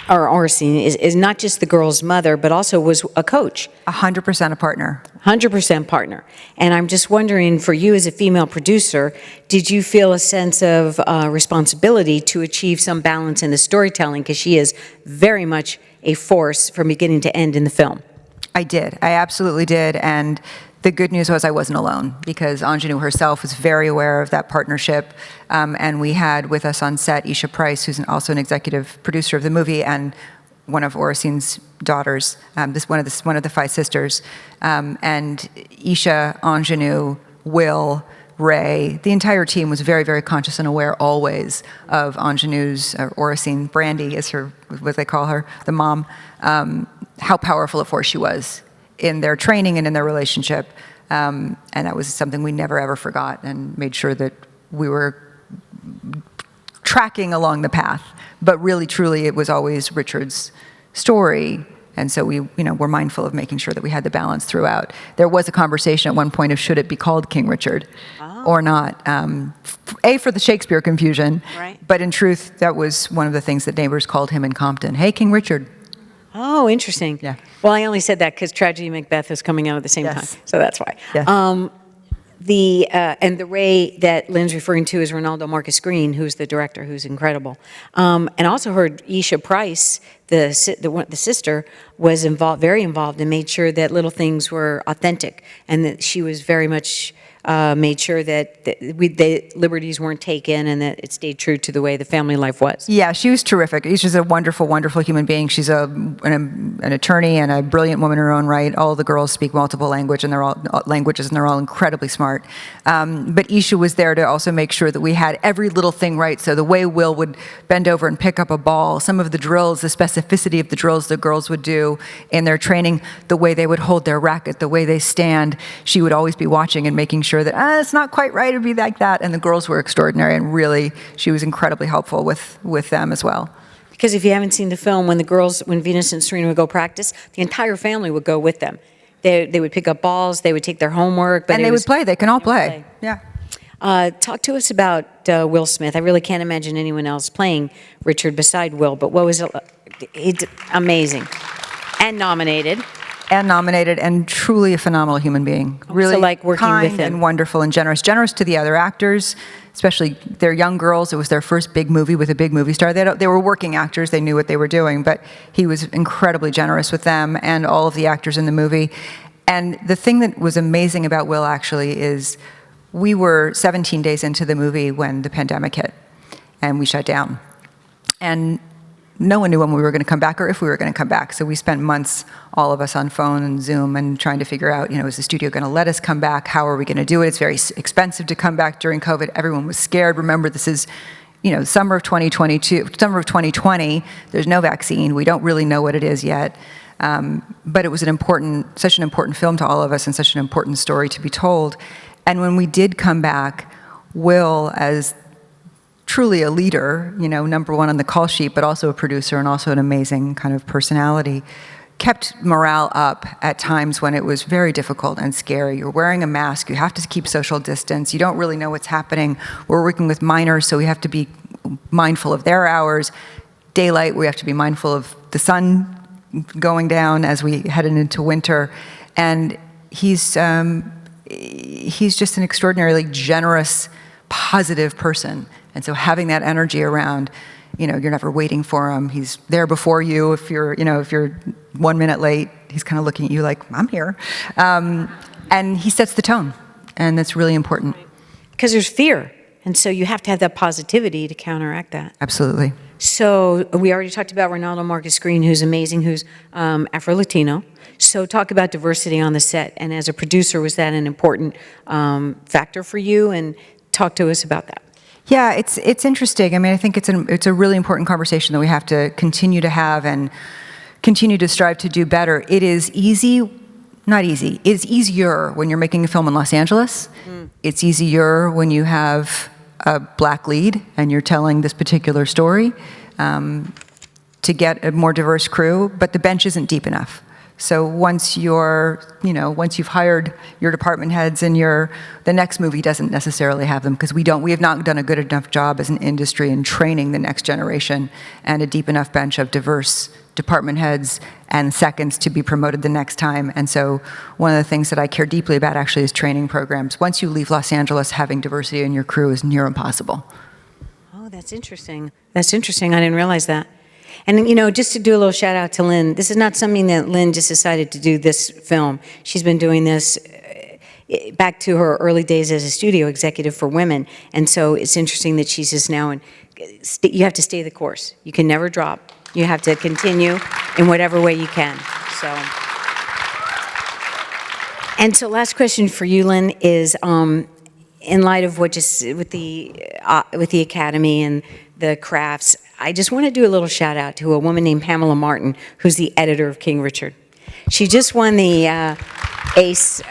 or Oracene, is not just the girl's mother, but also was a coach. 100% a partner. 100% partner. And I'm just wondering, for you as a female producer, did you feel a sense of responsibility to achieve some balance in the storytelling? Because she is very much a force from beginning to end in the film. I did. I absolutely did. And the good news was I wasn't alone, because Ingenue herself was very aware of that partnership. And we had with us on set Isha Price, who's also an executive producer of the movie, and one of Oracene's daughters, one of the 5 sisters. And Isha, Ingenue, Will, Ray, the entire team was very, very conscious and aware always of Ingenue's, Oracene, Brandy is what they call her, the mom, how powerful a force she was in their training and in their relationship. And that was something we never, ever forgot, and made sure that we were tracking along the path. But really, truly, it was always Richard's story. And so we, were mindful of making sure that we had the balance throughout. There was a conversation at one point of should it be called King Richard or not. For the Shakespeare confusion. Right. But in truth, that was one of the things that neighbors called him in Compton. Hey, King Richard. Oh, interesting. Yeah. Well, I only said that because Tragedy Macbeth is coming out at the same time, so that's why. Yes. And the Ray that Lynn's referring to is Ronaldo Marcus Green, who's the director, who's incredible. And I also heard Isha Price, the sister, was very involved and made sure that little things were authentic, and that she was very much made sure that the liberties weren't taken and that it stayed true to the way the family life was. Yeah, she was terrific. She's a wonderful, wonderful human being. She's an attorney and a brilliant woman in her own right. All the girls speak multiple languages, and they're all incredibly smart. But Isha was there to also make sure that we had every little thing right. So the way Will would bend over and pick up a ball, some of the drills, the specificity of the drills the girls would do in their training, the way they would hold their racket, the way they stand, she would always be watching and making sure that it's not quite right to be like that. And the girls were extraordinary, and really, she was incredibly helpful with them as well. Because if you haven't seen the film, when Venus and Serena would go practice, the entire family would go with them. They would pick up balls, they would take their homework. And they would play. They can all play. Yeah. Talk to us about Will Smith. I really can't imagine anyone else playing Richard beside Will, but what was it? It's amazing. And nominated. And truly a phenomenal human being. Really so like working kind with him. And wonderful and generous. Generous to the other actors, especially their young girls. It was their first big movie with a big movie star. They were working actors. They knew what they were doing, but he was incredibly generous with them and all of the actors in the movie. And the thing that was amazing about Will, actually, is we were 17 days into the movie when the pandemic hit, and we shut down. And no one knew when we were going to come back or if we were going to come back. So we spent months, all of us, on phone and Zoom and trying to figure out, is the studio going to let us come back? How are we going to do it? It's very expensive to come back during COVID. Everyone was scared. Remember, this is, summer of 2020. There's no vaccine. We don't really know what it is yet. But it was such an important film to all of us and such an important story to be told. And when we did come back, Will, as truly a leader, number one on the call sheet, but also a producer and also an amazing kind of personality, kept morale up at times when it was very difficult and scary. You're wearing a mask, you have to keep social distance, you don't really know what's happening. We're working with minors, so we have to be mindful of their hours. Daylight, we have to be mindful of the sun going down as we head into winter. And he's just an extraordinarily generous, positive person. And so having that energy around, you're never waiting for him. He's there before you. If you're 1 minute late, he's kind of looking at you like, I'm here. And he sets the tone, and that's really important. Because there's fear, and so you have to have that positivity to counteract that. Absolutely. So we already talked about Ronaldo Marcus Green, who's amazing, who's Afro-Latino. So talk about diversity on the set, and as a producer, was that an important factor for you? And talk to us about that. Yeah, it's interesting. I mean, I think it's a really important conversation that we have to continue to have and continue to strive to do better. It is not easy. It's easier when you're making a film in Los Angeles. It's easier when you have a black lead and you're telling this particular story to get a more diverse crew, but the bench isn't deep enough. So once you've hired your department heads and the next movie doesn't necessarily have them, because we have not done a good enough job as an industry in training the next generation and a deep enough bench of diverse department heads and seconds to be promoted the next time. And so one of the things that I care deeply about actually is training programs. Once you leave Los Angeles, having diversity in your crew is near impossible. Oh, that's interesting. That's interesting. I didn't realize that. And, just to do a little shout out to Lynn, this is not something that Lynn just decided to do this film. She's been doing this back to her early days as a studio executive for women. And so it's interesting that she's just now, you have to stay the course. You can never drop. You have to continue in whatever way you can. So last question for you, Lynn, is in light of what just with the Academy and the crafts, I just want to do a little shout out to a woman named Pamela Martin, who's the editor of King Richard. She just won the ACE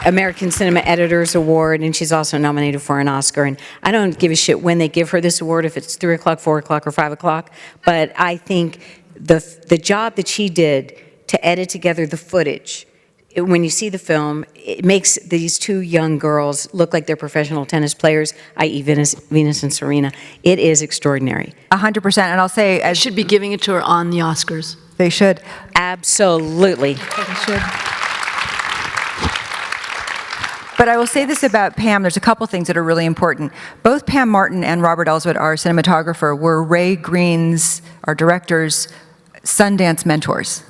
American Cinema Editors Award, and she's also nominated for an Oscar. And I don't give a shit when they give her this award, if it's 3 o'clock, 4 o'clock, or 5 o'clock. But I think the job that she did to edit together the footage, when you see the film, it makes these two young girls look like they're professional tennis players, i.e. Venus and Serena. It is extraordinary. 100%. And I'll say, I should be giving it to her on the Oscars. They should. Absolutely. They should. But I will say this about Pam, there's a couple things that are really important. Both Pam Martin and Robert Elswit, our cinematographer, were Ray Green's, our director's, Sundance mentors.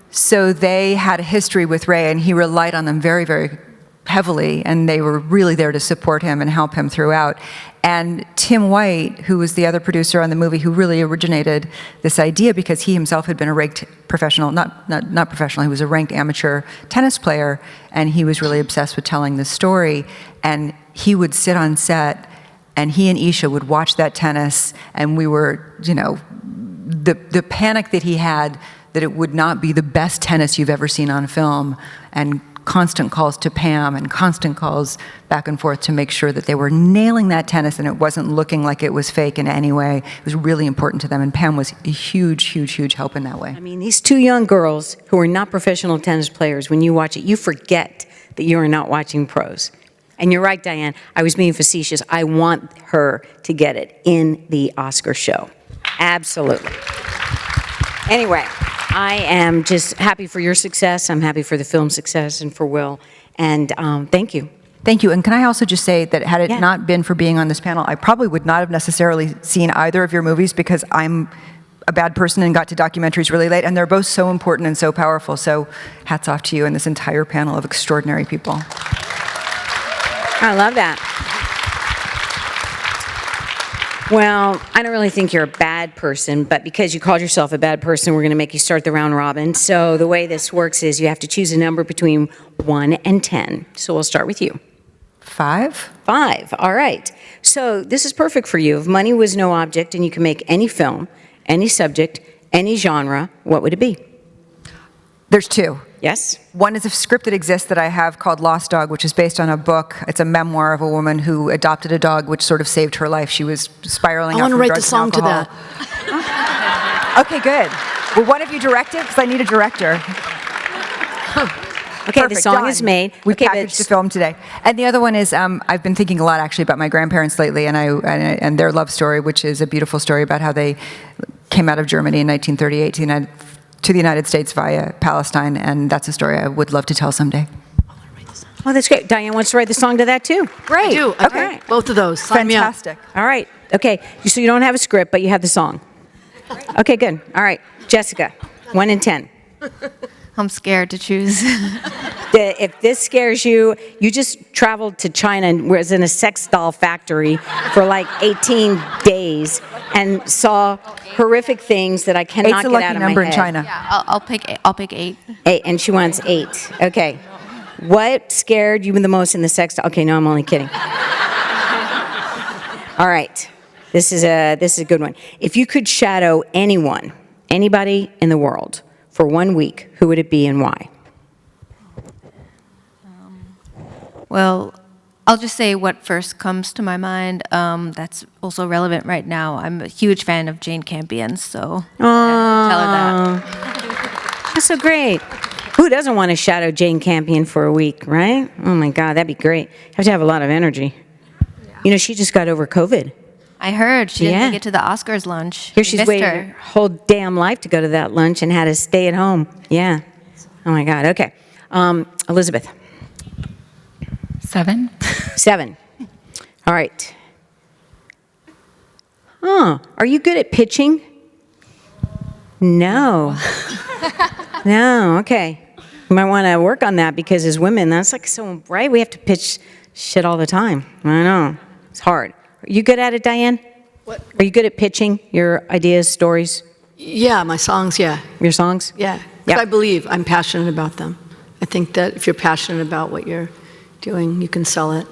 So they had a history with Ray, and he relied on them very, very heavily, and they were really there to support him and help him throughout. And Tim White, who was the other producer on the movie, who really originated this idea because he himself had been a ranked professional, not professional, he was a ranked amateur tennis player, and he was really obsessed with telling this story. And he would sit on set, and he and Isha would watch that tennis, and we were, the panic that he had that it would not be the best tennis you've ever seen on film, and constant calls to Pam and constant calls back and forth to make sure that they were nailing that tennis and it wasn't looking like it was fake in any way. It was really important to them, and Pam was a huge, huge, huge help in that way. I mean, these two young girls who are not professional tennis players, when you watch it, you forget that you are not watching pros. And you're right, Diane, I was being facetious. I want her to get it in the Oscar show. Absolutely. Anyway, I am just happy for your success. I'm happy for the film's success and for Will. And thank you. Thank you. And can I also just say that had it not been for being on this panel, I probably would not have necessarily seen either of your movies, because I'm a bad person and got to documentaries really late, and they're both so important and so powerful. So hats off to you and this entire panel of extraordinary people. I love that. Well, I don't really think you're a bad person, but because you called yourself a bad person, we're going to make you start the round robin. So the way this works is you have to choose a number between 1 and 10. So we'll start with you. 5? 5, all right. So this is perfect for you. If money was no object and you can make any film, any subject, any genre, what would it be? There's 2. Yes? One is a script that exists that I have called Lost Dog, which is based on a book. It's a memoir of a woman who adopted a dog, which sort of saved her life. She was spiraling out from drugs and alcohol. I want to write the song to that. Okay, good. Will one of you direct it? Because I need a director. Okay, Perfect, the song done. is made. We okay, packaged the film today. And the other one is, I've been thinking a lot actually about my grandparents lately and their love story, which is a beautiful story about how they came out of Germany in 1938 to the United States via Palestine, and that's a story I would love to tell someday. Oh, that's great. Diane wants to write the song to that too. Great. I do. Okay. Both of those. Sign me up. Fantastic. All right. Okay. So you don't have a script, but you have the song. Okay, good. All right. Jessica, 1 in 10. I'm scared to choose. If this scares you, you just traveled to China and was in a sex doll factory for like 18 days and saw horrific things that I cannot Eight's a get lucky out of number my in head. China. Yeah, I'll pick 8. 8, and she wants 8. Okay. What scared you the most in the sex doll? Okay, no, I'm only kidding. All right. This is a good one. If you could shadow anyone, anybody in the world for 1 week, who would it be and why? Well, I'll just say what first comes to my mind. That's also relevant right now. I'm a huge fan of Jane Campion, so yeah, tell her that. That's so great. Who doesn't want to shadow Jane Campion for a week, right? Oh my God, that'd be great. You have to have a lot of energy. You know, she just got over COVID. I heard she didn't Yeah. make it to the Oscars lunch. Here We she's missed waited her. her whole damn life to go to that lunch and had to stay at home. Yeah. Oh my God. Okay. Elizabeth. 7. 7. All right. Are you good at pitching? No. No. Okay. You might want to work on that because as women, that's like so, right? We have to pitch shit all the time. I know. It's hard. Are you good at it, Diane? What? Are you good at pitching your ideas, stories, Yeah, my songs, yeah. your songs? Yeah. 'Cause Yep. I believe I'm passionate about them. I think that if you're passionate about what you're doing, you can sell it.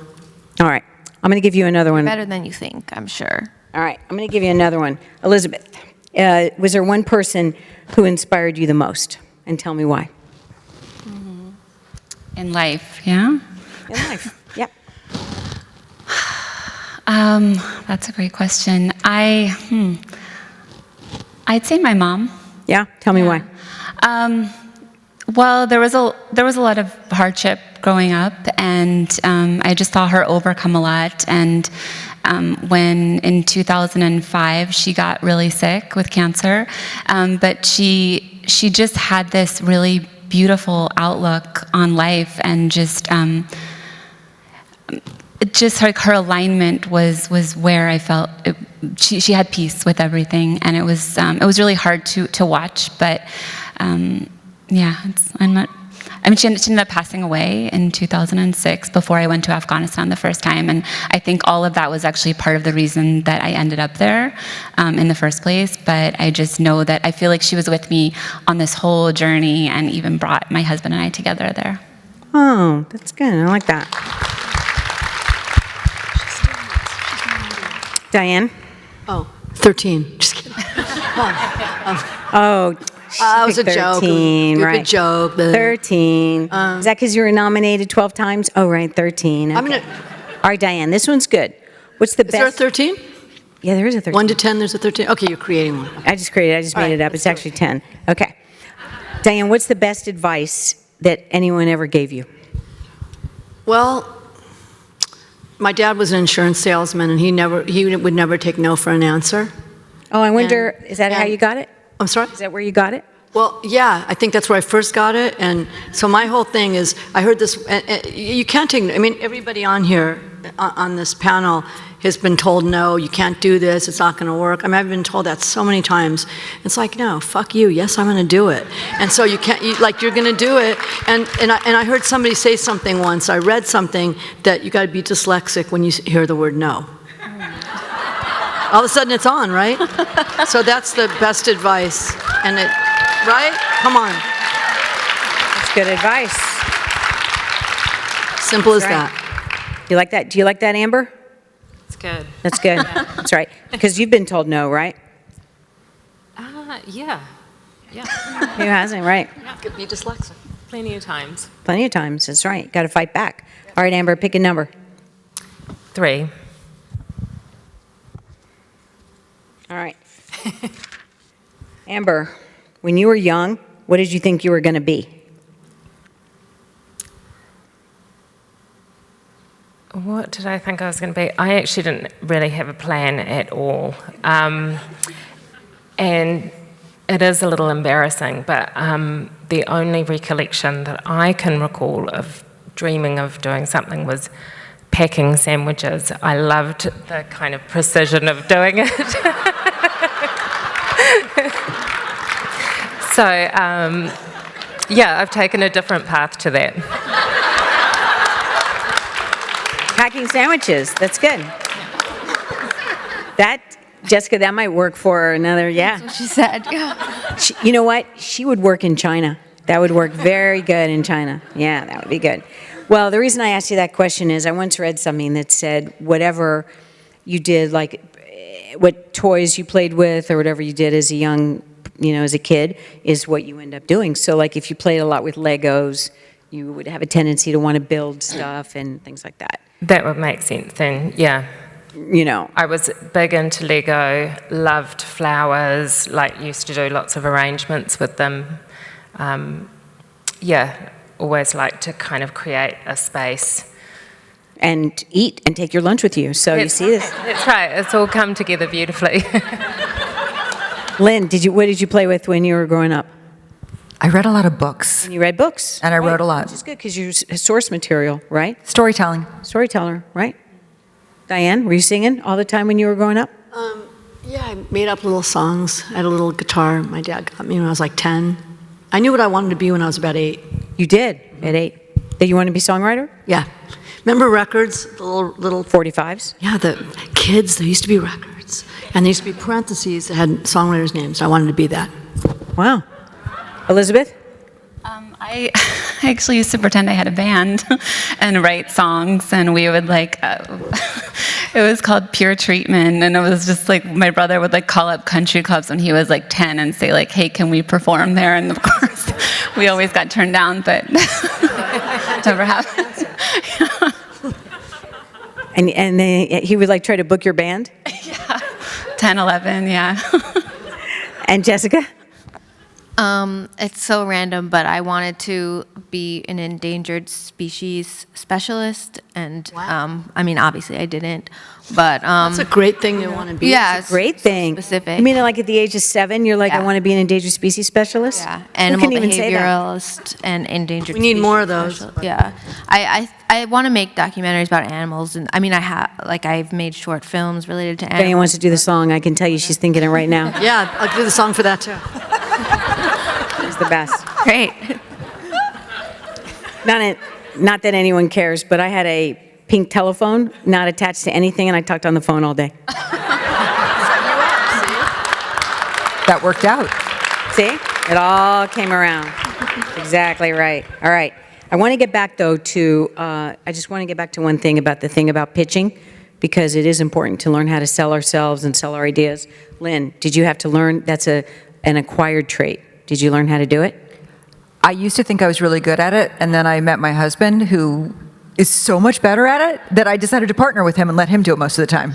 All right. I'm going to give you another one. Better than you think, I'm sure. All right. I'm going to give you another one. Elizabeth, was there one person who inspired you the most? And tell me why. In life, yeah? In life. Yep. That's a great question. I'd say my mom. Yeah? Tell me why. Well, there was a lot of hardship growing up, and I just saw her overcome a lot. And when in 2005 she got really sick with cancer, but she just had this really beautiful outlook on life, and just like her alignment was where I felt she had peace with everything, and it was really hard to watch, but. Yeah, she ended up passing away in 2006 before I went to Afghanistan the first time, and I think all of that was actually part of the reason that I ended up there in the first place, but I just know that I feel like she was with me on this whole journey and even brought my husband and I together there. Oh, that's good. I like that. Diane? Oh, 13. Just kidding. Oh, It was a joke. 13, Stupid right. joke. 13. Is that because you were nominated 12 times? Oh, right, 13. Okay. I'm gonna- All right, Diane, this one's good. What's the Is there a best? 13? Yeah, there is a 13. 1 to 10, there's a 13? Okay, you're creating one. I just made it right, up. let's It's do it. actually 10. Okay. Diane, what's the best advice that anyone ever gave you? Well, my dad was an insurance salesman, and he would never take no for an answer. Oh, I wonder, And- is that how and- you got it? I'm sorry? Is that where you got it? Well, yeah, I think that's where I first got it. And so my whole thing is, I heard this, you can't take, I mean, everybody on here, on this panel, has been told, no, you can't do this, it's not going to work. I mean, I've been told that so many times. It's like, no, fuck you, yes, I'm going to do it. And so you can't, you're going to do it. And I heard somebody say something once, I read something, that you got to be dyslexic when you hear the word no. All of a sudden it's on, right? So that's the best advice. And it, right? Come on. That's good advice. Simple as Right. that. You like that? Do you like that, Amber? It's good. That's good. That's right. Because you've been told no, right? Yeah. Yeah. Who hasn't, right? Could be dyslexic. Plenty of times. Plenty of times. That's right. Got to fight back. All right, Amber, pick a number. 3. All right. Amber, when you were young, what did you think you were going to be? What did I think I was going to be? I actually didn't really have a plan at all. And it is a little embarrassing, but the only recollection that I can recall of dreaming of doing something was packing sandwiches. I loved the kind of precision of doing it. So, yeah, I've taken a different path to that. Packing sandwiches, that's good. That, Jessica, that might work for another, yeah. That's what she said. Yeah. You know what? She would work in China. That would work very good in China. Yeah, that would be good. Well, the reason I asked you that question is I once read something that said whatever you did, like what toys you played with or whatever you did as a young, as a kid, is what you end up doing. So, like, if you played a lot with Legos, you would have a tendency to want to build stuff and things like that. That would make sense then, yeah. I was big into Lego, loved flowers, used to do lots of arrangements with them. Always liked to kind of create a space. And eat and take your lunch with you, so you see this. That's right, it's all come together beautifully. Lynn, what did you play with when you were growing up? I read a lot of books. And you read books. And I wrote a lot. Which is good, because you're source material, right? Storytelling. Storyteller, right? Diane, were you singing all the time when you were growing up? Yeah, I made up little songs. I had a little guitar my dad got me when I was like 10. I knew what I wanted to be when I was about 8. You did, at 8. Did you want to be songwriter? Yeah. Remember records? The little 45s? Yeah, the kids, there used to be records. And there used to be parentheses that had songwriters' names. I wanted to be that. Wow. Elizabeth? I actually used to pretend I had a band and write songs, and we would it was called Pure Treatment, and it was just my brother would call up country clubs when he was 10 and say hey, can we perform there? And of course, we always got turned down, but never happened. And he would try to book your band? Yeah, 10, 11, yeah. And Jessica? It's so random, but I wanted to be an endangered species specialist, and obviously I didn't, but That's a great thing to want to be. yeah, It's a great thing. specific. You mean at the age of 7, you're Yeah. I want to be an endangered species specialist? Yeah, Who animal can even say that? behavioralist and endangered. We need species more of those. specialist. Yeah, I want to make documentaries about animals, and I've made short films related to Diane animals. wants to do the song. I can tell you she's thinking it right now. Yeah, I'll do the song for that too. It's the best. Great. Not that anyone cares, but I had a pink telephone, not attached to anything, and I talked on the phone all day. That worked out. See? It all came around. Exactly right. All right. I want to get back, though, to, I just want to get back to one thing about pitching, because it is important to learn how to sell ourselves and sell our ideas. Lynn, did you have to learn? That's an acquired trait. Did you learn how to do it? I used to think I was really good at it, and then I met my husband, who is so much better at it that I decided to partner with him and let him do it most of the time.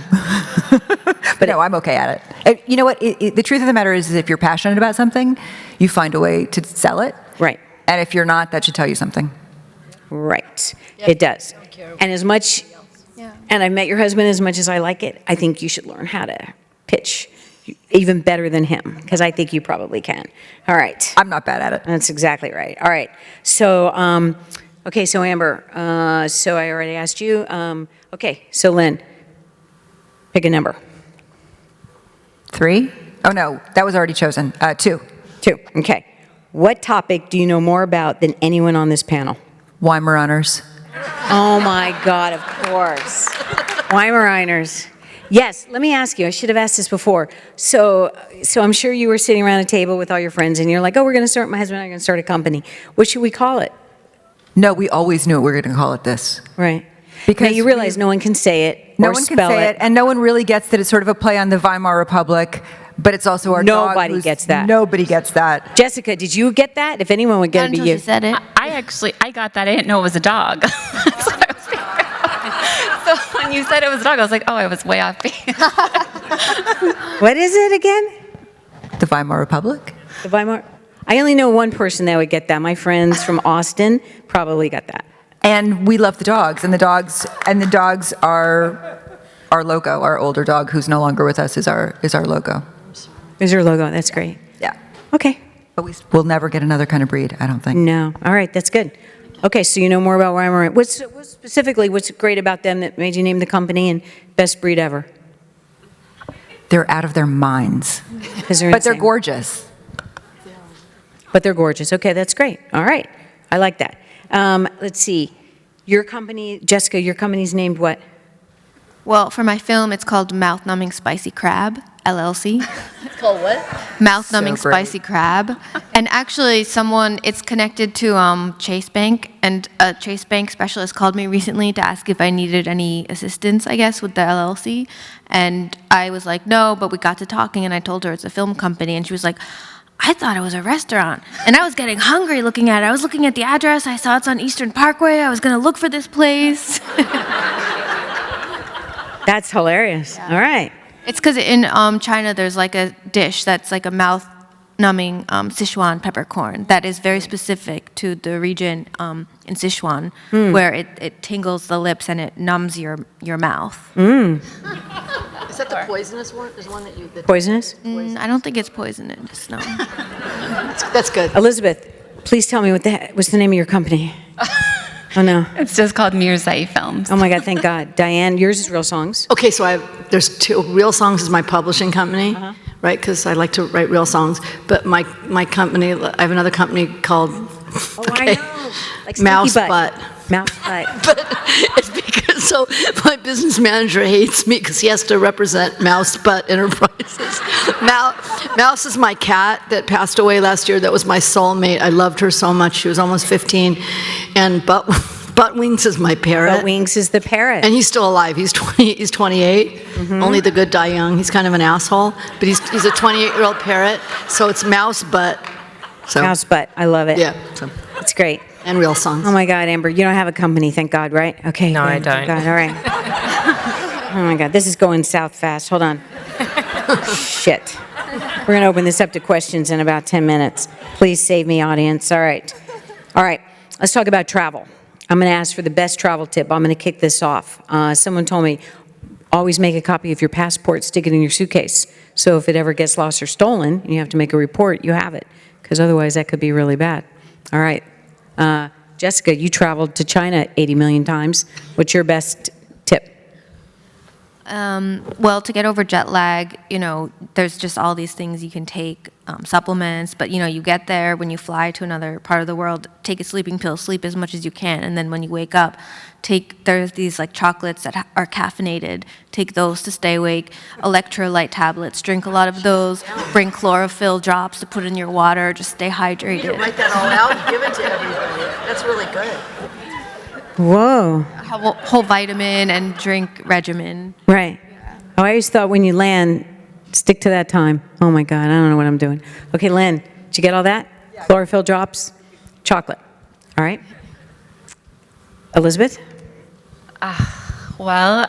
But no, I'm okay at it. You know what? The truth of the matter is if you're passionate about something, you find a way to sell it. Right. And if you're not, that should tell you something. Right. It does. And and I've met your husband, as much as I like it, I think you should learn how to pitch even better than him, because I think you probably can. All right. I'm not bad at it. That's exactly right. All right. So, okay, so Amber, so I already asked you. Okay, so Lynn, pick a number. 3? Oh, no, that was already chosen. 2. 2, okay. What topic do you know more about than anyone on this panel? Weimaraners. Oh my God, of course. Weimaraners. Yes, let me ask you, I should have asked this before. So I'm sure you were sitting around a table with all your friends and you're like, oh, my husband and I are going to start a company. What should we call it? No, we always knew we were going to call it this. Right. Because now you realize no one can say it no or one can spell say it, and no one really gets that it's sort of a play on the Weimar Republic, but it's also our dog. Nobody gets that. Nobody gets that. Jessica, did you get that? If anyone would get it, Not be until you. she said it. I got that. I didn't know it was a dog. That's what I was thinking. So when you said it was a dog, I was like, oh, I was way off base. What is it again? The Weimar Republic? The Weimar? I only know one person that would get that. My friends from Austin probably got that. And we love the dogs, and the dogs are our logo. Our older dog, who's no longer with us, is our logo. Is your logo? That's great. Yeah. Okay. But we'll never get another kind of breed, I don't think. No. All right, that's good. Okay, so you know more about Weimaraner. What's specifically, what's great about them that made you name the company and best breed ever? They're out of their minds. Because they're But they're insane. gorgeous. But they're gorgeous. Okay, that's great. All right. I like that. Let's see. Your company, Jessica, your company's named what? Well, for my film, it's called Mouth Numbing Spicy Crab, LLC. It's called what? Mouth Numbing So great. Spicy Crab. And actually, it's connected to Chase Bank, and a Chase Bank specialist called me recently to ask if I needed any assistance, I guess, with the LLC. And I was like, no, but we got to talking, and I told her it's a film company, and she was like, I thought it was a restaurant. And I was getting hungry looking at it. I was looking at the address. I saw it's on Eastern Parkway. I was going to look for this place. That's hilarious. All right. It's because in China, there's like a dish that's like a mouth-numbing Sichuan peppercorn that is very specific to the region in Sichuan, where it tingles the lips and it numbs your mouth. Is that the poisonous one? Is one that you... Poisonous? I don't think it's poisonous, no. That's good. Elizabeth, please tell me what's the name of your company? Oh, no. It's just called Murzai Films. Oh, my God, thank God. Diane, yours is Real Songs. Okay, so there's two. Real Songs is my publishing company, right? Because I like to write real songs. But my company, I have another company called Oh, I know. Like Stinky Mouse Butt. Mouse Butt. But it's because so my business manager hates me because he has to represent Mouse Butt Enterprises. Mouse is my cat that passed away last year. That was my soulmate. I loved her so much. She was almost 15, and Butt Wings is my parrot. Butt Wings is the parrot. And he's still alive. He's 20. He's 28. Only the good die young. He's kind of an asshole, but he's a 28-year-old parrot. So it's Mouse Butt. So Mouse Butt. I love it. yeah. So, It's great. and Real Songs. Oh, my God, Amber, you don't have a company, thank God, right? Okay. No, I good. Thank don't. God, all right. Oh, my God, this is going south fast. Hold on. Shit. We're going to open this up to questions in about 10 minutes. Please save me, audience. All right. All right. Let's talk about travel. I'm going to ask for the best travel tip. I'm going to kick this off. Someone told me, always make a copy of your passport, stick it in your suitcase. So if it ever gets lost or stolen, and you have to make a report, you have it. Because otherwise, that could be really bad. All right. Jessica, you traveled to China 80 million times. What's your best tip? Well, to get over jet lag, there's just all these things you can take, supplements, but you get there when you fly to another part of the world, take a sleeping pill, sleep as much as you can, and then when you wake up, there's these like chocolates that are caffeinated, take those to stay awake, electrolyte tablets, drink a lot of those, bring chlorophyll drops to put in your water, just stay hydrated. Write that all out and give it to everybody. That's really good. Whoa. Whole vitamin and drink regimen. Right. Oh, I always thought when you land, stick to that time. Oh, my God, I don't know what I'm doing. Okay, Lynn, did you get all that? Yeah. Chlorophyll drops, chocolate. All right. Elizabeth? Well,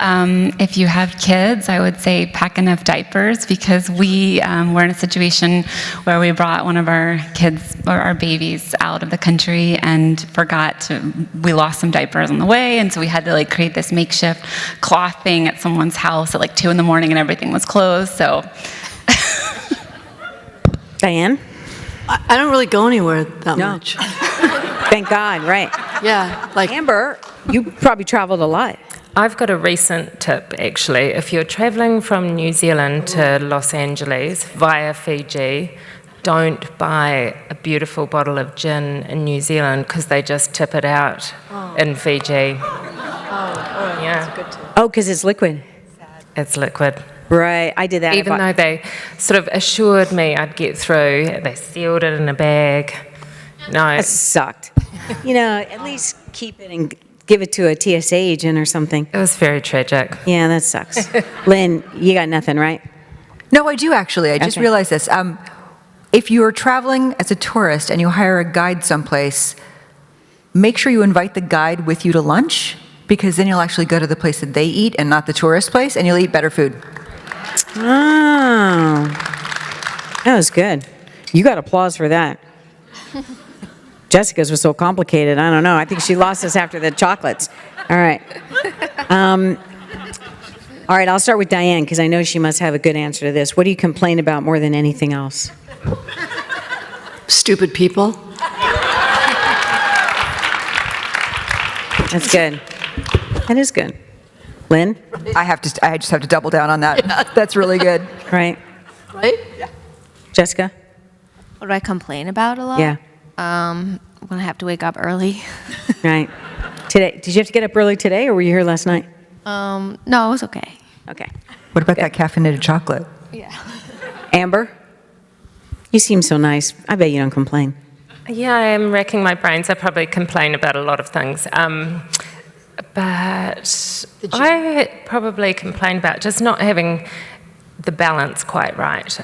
if you have kids, I would say pack enough diapers because we were in a situation where we brought one of our kids or our babies out of the country and we lost some diapers on the way, and so we had to like create this makeshift cloth thing at someone's house at like 2 in the morning and everything was closed, so. Diane? I don't really go anywhere that much. Thank God, right. Yeah, like Amber, you probably traveled a lot. I've got a recent tip, actually. If you're traveling from New Zealand to Los Angeles via Fiji, don't buy a beautiful bottle of gin in New Zealand because they just tip it out in Fiji. Yeah. that's a good tip. Oh, because it's liquid. It's liquid. Right, I did that. Even though they sort of assured me I'd get through, they sealed it in a bag. No. That sucked. At least keep it and give it to a TSA agent or something. It was very tragic. Yeah, that sucks. Lynn, you got nothing, right? No, I do actually. I just Okay. realized this. If you're traveling as a tourist and you hire a guide someplace, make sure you invite the guide with you to lunch, because then you'll actually go to the place that they eat and not the tourist place, and you'll eat better food. Oh, that was good. You got applause for that. Jessica's was so complicated. I don't know. I think she lost us after the chocolates. All right. All right, I'll start with Diane because I know she must have a good answer to this. What do you complain about more than anything else? Stupid people. That's good. That is good. Lynn? I just have to double down on that. That's really good. Right. Right? Yeah. Jessica? What do I complain about a lot? Yeah. When I have to wake up early. Right. Today, did you have to get up early today, or were you here last night? No, it was okay. Okay. What about that caffeinated chocolate? Yeah. Amber? You seem so nice. I bet you don't complain. Yeah, I am racking my brains. I probably complain about a lot of things. But I probably complain about just not having the balance quite right.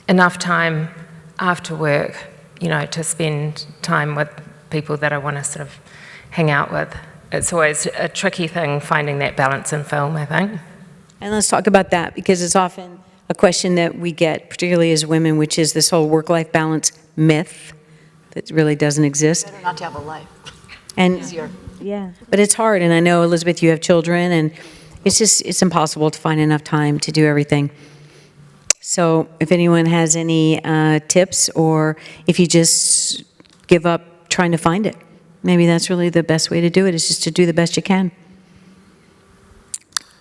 Enough time after work, to spend time with people that I want to sort of hang out with. It's always a tricky thing finding that balance in film, I think. And let's talk about that, because it's often a question that we get, particularly as women, which is this whole work-life balance myth that really doesn't exist. Better not to have a life. And Easier. yeah, but it's hard. And I know, Elizabeth, you have children, and it's impossible to find enough time to do everything. So if anyone has any tips, or if you just give up trying to find it, maybe that's really the best way to do it, is just to do the best you can.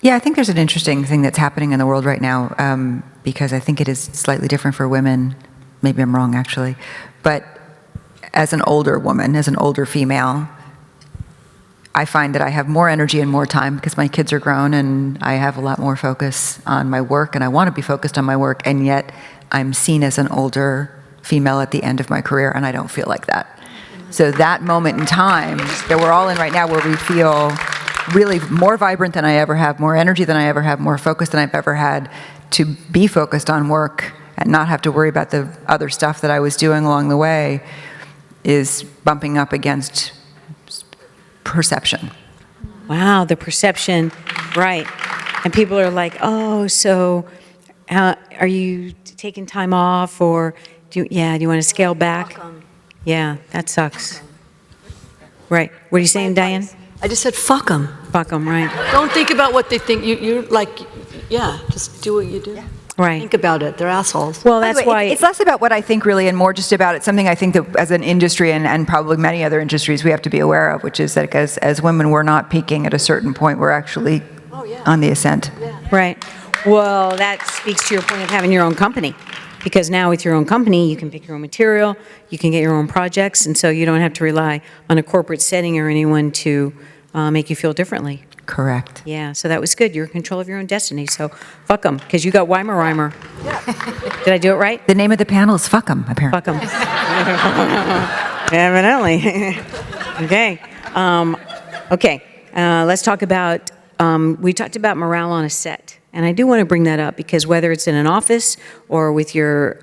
Yeah, I think there's an interesting thing that's happening in the world right now, because I think it is slightly different for women. Maybe I'm wrong, actually. But as an older woman, as an older female, I find that I have more energy and more time because my kids are grown, and I have a lot more focus on my work, and I want to be focused on my work, and yet I'm seen as an older female at the end of my career, and I don't feel like that. So that moment in time that we're all in right now, where we feel really more vibrant than I ever have, more energy than I ever have, more focus than I've ever had, to be focused on work and not have to worry about the other stuff that I was doing along the way, is bumping up against perception. Wow, the perception, right. And people are like, oh, so are you taking time off, or do you want to scale back? Yeah, that sucks. Right. What are you saying, Diane? I just said, fuck them. Fuck them, right. Don't think about what they think. You're like, just do what you do. Right. Think about it. They're assholes. Well, By the that's way, why. it's less about what I think, really, and more just about it's something I think that as an industry, and probably many other industries, we have to be aware of, which is that as women, we're not peaking at a certain point. We're actually on the ascent. Right. Well, that speaks to your point of having your own company. Because now with your own company, you can pick your own material, you can get your own projects, and so you don't have to rely on a corporate setting or anyone to make you feel differently. Correct. Yeah, so that was good. You're in control of your own destiny, so fuck them, because you got Weimer Reimer. Did I do it right? The name of the panel is Fuck 'em, apparently. Fuck them. Evidently. Okay. Okay, let's talk about, we talked about morale on a set. And I do want to bring that up, because whether it's in an office or with your,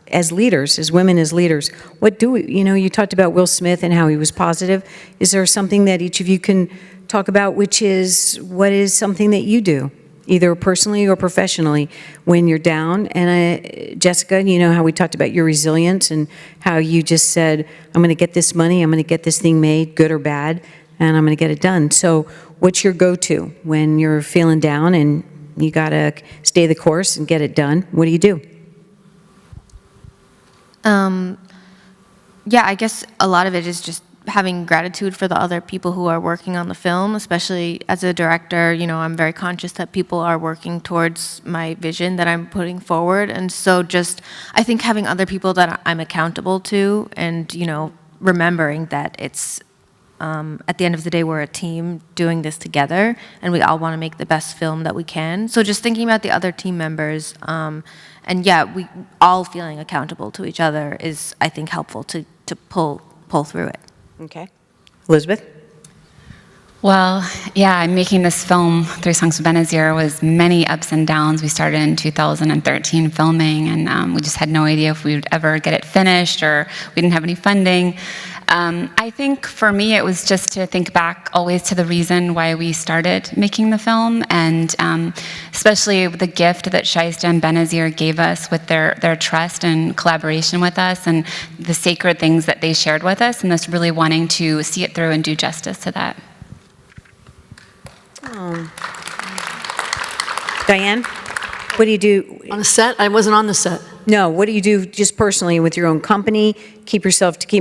as leaders, as women as leaders, you talked about Will Smith and how he was positive. Is there something that each of you can talk about, which is, what is something that you do, either personally or professionally, when you're down? And Jessica, how we talked about your resilience and how you just said, I'm going to get this money, I'm going to get this thing made, good or bad, and I'm going to get it done. So what's your go-to when you're feeling down and you got to stay the course and get it done? What do you do? Yeah, I guess a lot of it is just having gratitude for the other people who are working on the film, especially as a director. I'm very conscious that people are working towards my vision that I'm putting forward. And so I think having other people that I'm accountable to, and, remembering that it's, at the end of the day, we're a team doing this together, and we all want to make the best film that we can. So just thinking about the other team members, we all feeling accountable to each other is, I think, helpful to pull through it. Okay. Elizabeth? Well, yeah, making this film, 3 Songs with Benazir, was many ups and downs. We started in 2013 filming, and we just had no idea if we would ever get it finished, or we didn't have any funding. I think for me, it was just to think back always to the reason why we started making the film, and especially the gift that Shaista and Benazir gave us with their trust and collaboration with us, and the sacred things that they shared with us, and this really wanting to see it through and do justice to that. Diane, what do you do? On the set? I wasn't on the set. No, what do you do just personally with your own company? Keep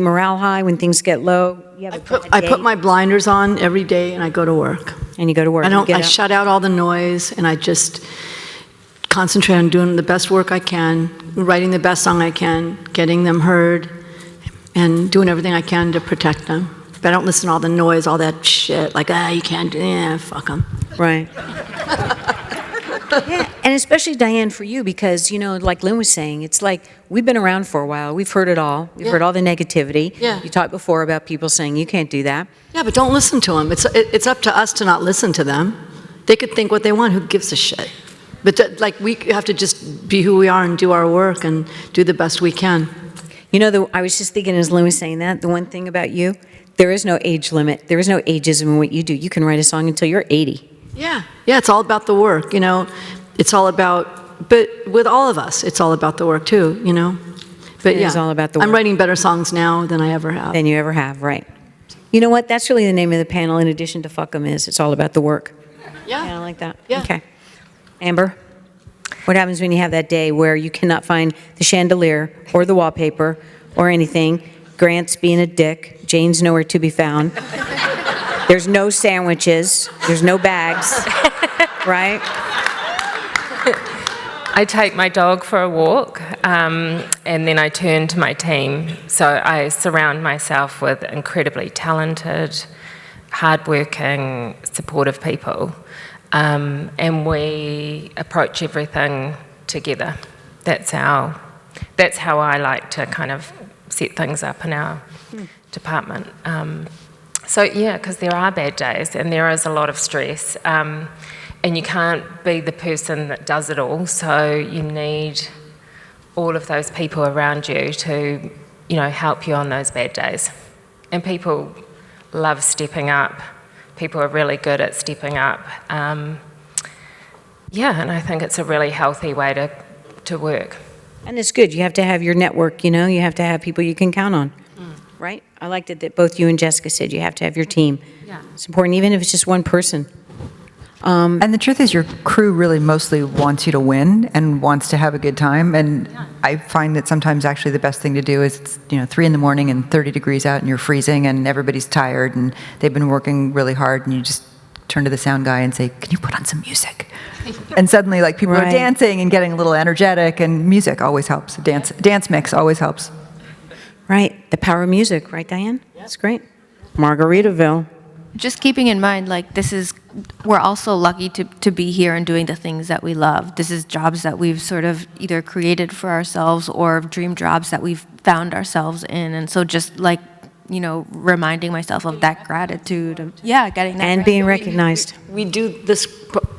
morale high when things get low? you have a bad I day, put my blinders on every day and I go to work. and you go to work. I you don't. get I up. shut out all the noise and I just concentrate on doing the best work I can, writing the best song I can, getting them heard, and doing everything I can to protect them. But I don't listen to all the noise, all that shit. Like, you can't do. Yeah, fuck them. Right. Yeah, and especially Diane for you because like Lynn was saying, it's like we've been around for a while. We've heard it all. We've heard all the negativity. Yeah. You talked before about people saying you can't do that. Yeah, but don't listen to them. It's up to us to not listen to them. They could think what they want. Who gives a shit? But we have to just be who we are and do our work and do the best we can. I was just thinking as Lynn was saying that, the one thing about you, there is no age limit. There is no ageism in what you do. You can write a song until you're 80. Yeah, it's all about the work, It's all about, but with all of us, it's all about the work too, But It is all about the I'm work. writing better songs now than I ever have. Than you ever have, right. You know what? That's really the name of the panel, in addition to Fuck 'em, is it's all about the work. Yeah. I like that. Yeah. Okay. Amber, what happens when you have that day where you cannot find the chandelier or the wallpaper or anything? Grant's being a dick. Jane's nowhere to be found. There's no sandwiches. There's no bags. Right? I take my dog for a walk, and then I turn to my team. So I surround myself with incredibly talented, hardworking, supportive people, and we approach everything together. That's how I like to kind of set things up in our department. Because there are bad days and there is a lot of stress. And you can't be the person that does it all, so you need all of those people around you to, help you on those bad days. And people love stepping up. People are really good at stepping up. And I think it's a really healthy way to work. And it's good. You have to have your network, you have to have people you can count on. Right? I liked it that both you and Jessica said you have to have your team. Yeah. It's important, even if it's just one person. And the truth is, your crew really mostly wants you to win and wants to have a good time. And I find that sometimes actually the best thing to do is, it's, 3 a.m. and 30 degrees out and you're freezing and everybody's tired and they've been working really hard, and you just turn to the sound guy and say, "Can you put on some music?" And suddenly, people are dancing and getting a little energetic, and music always helps. Dance mix always helps. Right. The power of music, right, Diane? That's great. Margaritaville. Just keeping in mind, we're also lucky to be here and doing the things that we love. This is jobs that we've sort of either created for ourselves or dream jobs that we've found ourselves in. And so just reminding myself of that gratitude of, getting that. And being recognized. We do this,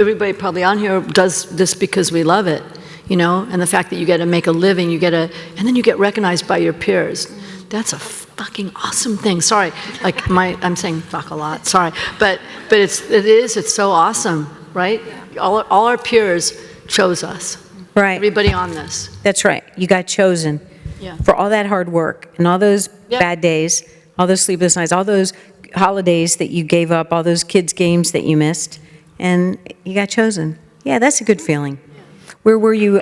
everybody probably on here does this because we love it, and the fact that you get to make a living, and then you get recognized by your peers. That's a fucking awesome thing. Sorry, I'm saying fuck a lot. Sorry, but it's so awesome, right? All our peers chose us. Right. Everybody on this. That's right. You got chosen for all that hard work and all those bad days, all those sleepless nights, all those holidays that you gave up, all those kids' games that you missed, and you got chosen. Yeah, that's a good feeling. Where were you?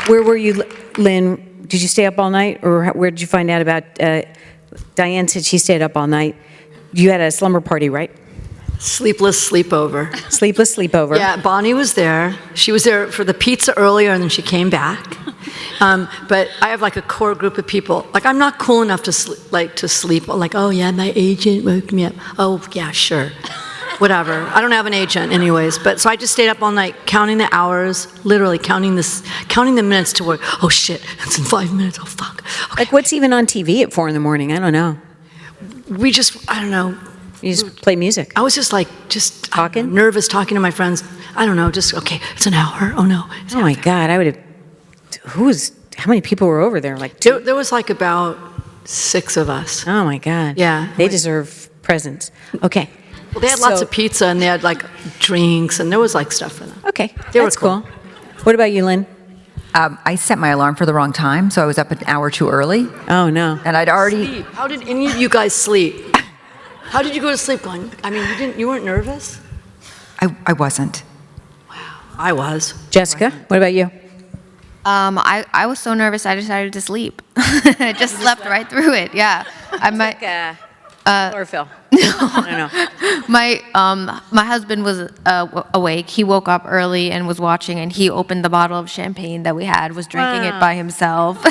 Where were you, Lynn? Did you stay up all night, or where did you find out about? Diane said she stayed up all night. You had a slumber party, right? Sleepless sleepover. Sleepless sleepover. Yeah, Bonnie was there. She was there for the pizza earlier, and then she came back. But I have a core group of people. I'm not cool enough to sleep. Oh yeah, my agent woke me up. Oh yeah, sure. Whatever. I don't have an agent anyways. But so I just stayed up all night counting the hours, literally counting the minutes to work. Oh shit, it's in 5 minutes. Oh fuck. Okay. What's even on TV at 4 in the morning? I don't know. I don't know. You just play music. I was just talking, nervous, talking to my friends. I don't know. Okay, it's an hour. Oh no. Oh my God, I would have. How many people were over there? There was about 6 of us. Oh my God. Yeah. They deserve presents. Okay. Well, they had lots of pizza and they had drinks and there was stuff for them. Okay, They were that's cool. What about you, Lynn? I set my alarm for the wrong time, so I was up an hour too early. Oh no. And I'd already. Sleep. How did any of you guys sleep? How did you go to sleep? You weren't nervous? I wasn't. Wow. I was. Jessica, what about you? I was so nervous I decided to sleep. I just slept right through it. Yeah, I might. Chlorophyll. I don't know. My husband was awake. He woke up early and was watching, and he opened the bottle of champagne that we had, was drinking it by himself,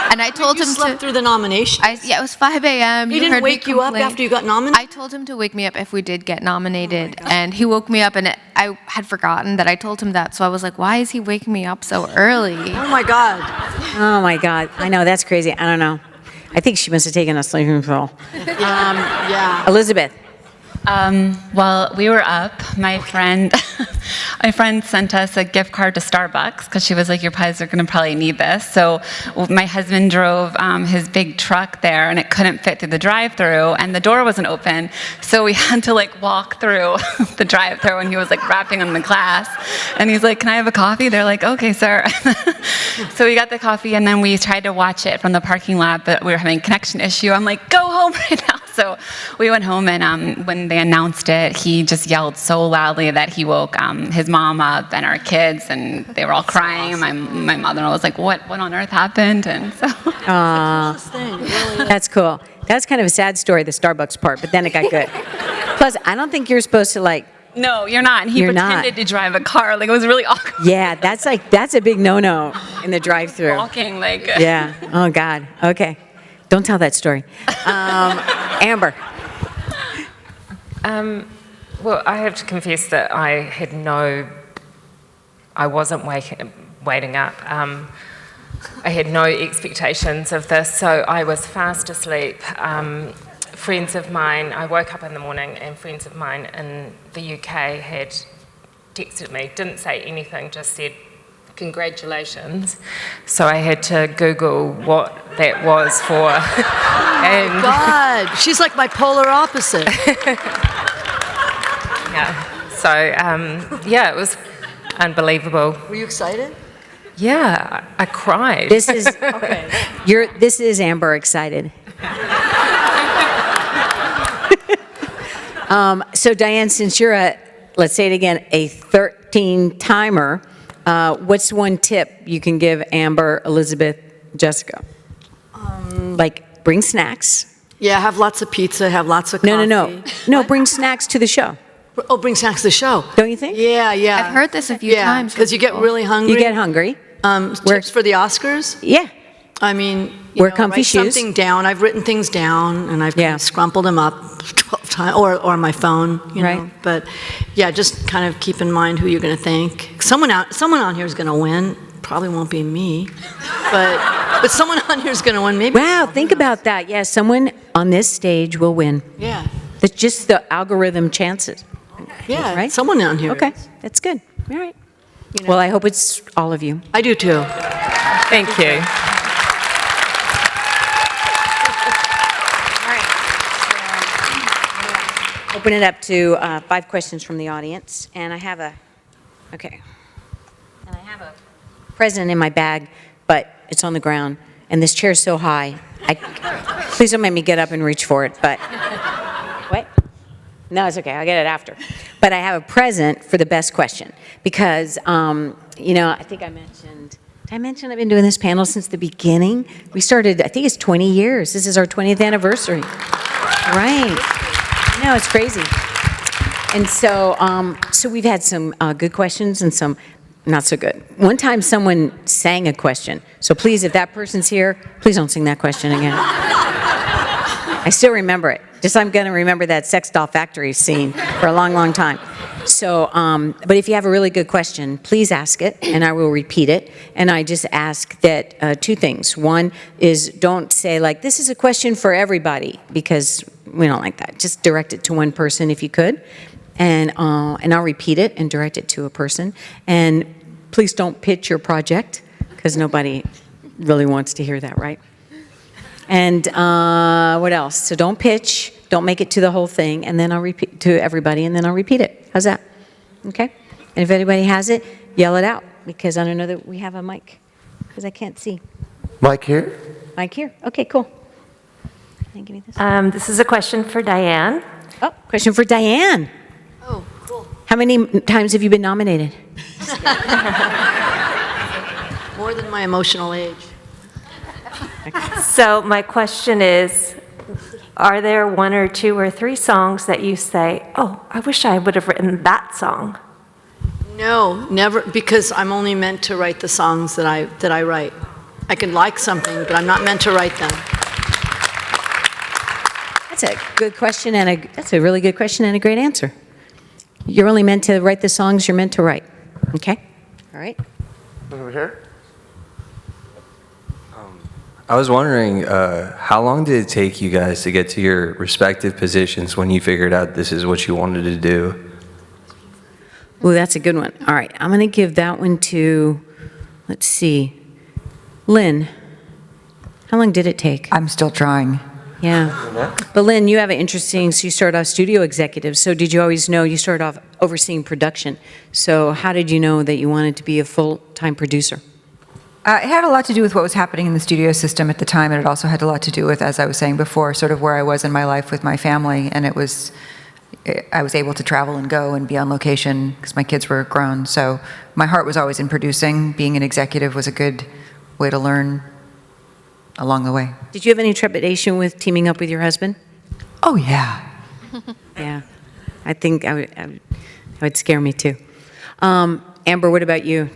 and I told You him slept to. through the nomination. Yeah, it was 5 a.m. He didn't wake you up after you got nominated? I told him to wake me up if we did get nominated, and he woke me up, and I had forgotten that I told him that, so I was like, why is he waking me up so early? Oh my God. Oh my God. I know, that's crazy. I don't know. I think she must have taken a sleeping pill. Yeah. Elizabeth. Well, we were up. My friend sent us a gift card to Starbucks because she was like, "Your pies are going to probably need this." So my husband drove his big truck there, and it couldn't fit through the drive-through, and the door wasn't open. So we had to like walk through the drive-through, and he was like rapping on the glass, and he's like, "Can I have a coffee?" They're like, "Okay, sir." So we got the coffee, and then we tried to watch it from the parking lot, but we were having a connection issue. I'm like, "Go home right now." So we went home, and when they announced it, he just yelled so loudly that he woke his mom up and our kids, and they were all crying. Awesome. My mother-in-law was like, what on earth happened? And so. That's cool. That's kind of a sad story, the Starbucks part, but then it got good. Plus, I don't think you're supposed to like. No, you're not. And he You're pretended not. to drive a car. Like, it was really awkward. Yeah, that's a big no-no in the drive-through. Walking, like. Yeah. Oh God. Okay. Don't tell that story. Amber. Well, I have to confess that I wasn't waiting up. I had no expectations of this, so I was fast asleep. Friends of mine, I woke up in the morning and friends of mine in the UK had texted me, didn't say anything, just said, congratulations. So I had to Google what that was for. And God, she's like my polar opposite. yeah, so yeah, it was unbelievable. Were you excited? Yeah, I cried. This is This is Amber excited. So Diane, since you're let's say it again, a 13-timer, what's one tip you can give Amber, Elizabeth, Jessica? Like bring snacks. Yeah, have lots of pizza, have lots of coffee. No, bring snacks to the show. Oh, bring snacks to the show. Don't you think? Yeah. I've heard this a few times. Because you get really hungry. You get hungry. Tips for the Oscars? Yeah. I mean, Wear comfy write shoes. something down. I've written things down, and I've kind of scrumpled them up 12 times, or on my phone, you know. Right. But yeah, just kind of keep in mind who you're going to thank. Someone on here is going to win. Probably won't be me, but someone on here is going to win. Maybe. Wow, think about that. Yeah, someone on this stage will win. Yeah. That's just the algorithm chances. Yeah. Right? Someone on here. Okay, that's good. All right. Well, I hope it's all of you. I do too. Thank you. Open it up to 5 questions from the audience, and I have a present in my bag, but it's on the ground, and this chair's so high. Please don't make me get up and reach for it, but what? No, it's okay. I'll get it after. But I have a present for the best question because, I think I mentioned. Did I mention I've been doing this panel since the beginning? We started. I think it's 20 years. This is our 20th anniversary. Right. No, it's crazy. And so we've had some good questions and some not so good. One time someone sang a question. So please, if that person's here, please don't sing that question again. I still remember it. I'm going to remember that Sex Doll Factory scene for a long, long time. So, but if you have a really good question, please ask it, and I will repeat it. And I just ask that 2 things. One is don't say, like, this is a question for everybody, because we don't like that. Just direct it to one person if you could. And I'll repeat it and direct it to a person. And please don't pitch your project, because nobody really wants to hear that, right? And what else? So don't pitch, don't make it to the whole thing, and then I'll repeat to everybody, and then I'll repeat it. How's that? Okay? And if anybody has it, yell it out, because I don't know that we have a mic, because I can't see. Mic here? Mic here? Okay, cool. Can you give me this? This is a question for Diane. Oh, question for Diane. Oh, cool. How many times have you been nominated? More than my emotional age. So my question is, are there one or two or three songs that you say, oh, I wish I would have written that song? No, never, because I'm only meant to write the songs that I write. I can like something, but I'm not meant to write them. That's a good question, and that's a really good question and a great answer. You're only meant to write the songs you're meant to write. Okay? All right. Over here. I was wondering, how long did it take you guys to get to your respective positions when you figured out this is what you wanted to do? Well, that's a good one. All right, I'm going to give that one to, let's see, Lynn. How long did it take? I'm still trying. Yeah. But Lynn, you have an interesting, so you started off studio executive. So did you always know you started off overseeing production? So how did you know that you wanted to be a full-time producer? It had a lot to do with what was happening in the studio system at the time, and it also had a lot to do with, as I was saying before, sort of where I was in my life with my family, and I was able to travel and go and be on location because my kids were grown. So my heart was always in producing. Being an executive was a good way to learn along the way. Did you have any trepidation with teaming up with your husband? Oh, yeah. Yeah. I think I would scare me too. Amber, what about you?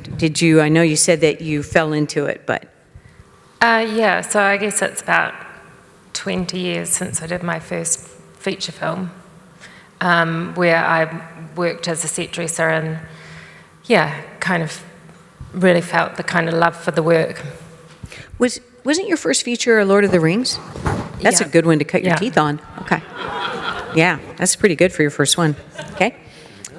I know you said that you fell into it, but. Yeah, so I guess it's about 20 years since I did my first feature film, where I worked as a set dresser and, yeah, kind of really felt the kind of love for the work. Wasn't your first feature Lord of the Rings? That's Yeah. a good one to cut your Yeah. teeth on. Okay. Yeah, that's pretty good for your first one. Okay?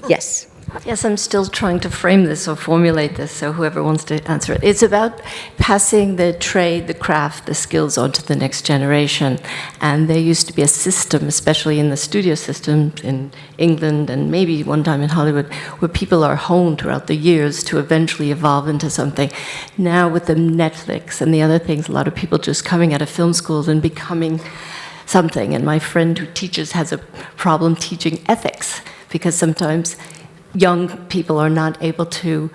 Yes. Yes, I'm still trying to frame this or formulate this, so whoever wants to answer it. It's about passing the trade, the craft, the skills on to the next generation. And there used to be a system, especially in the studio system in England and maybe one time in Hollywood, where people are honed throughout the years to eventually evolve into something. Now with the Netflix and the other things, a lot of people just coming out of film schools and becoming something. And my friend who teaches has a problem teaching ethics, because sometimes young people are not able to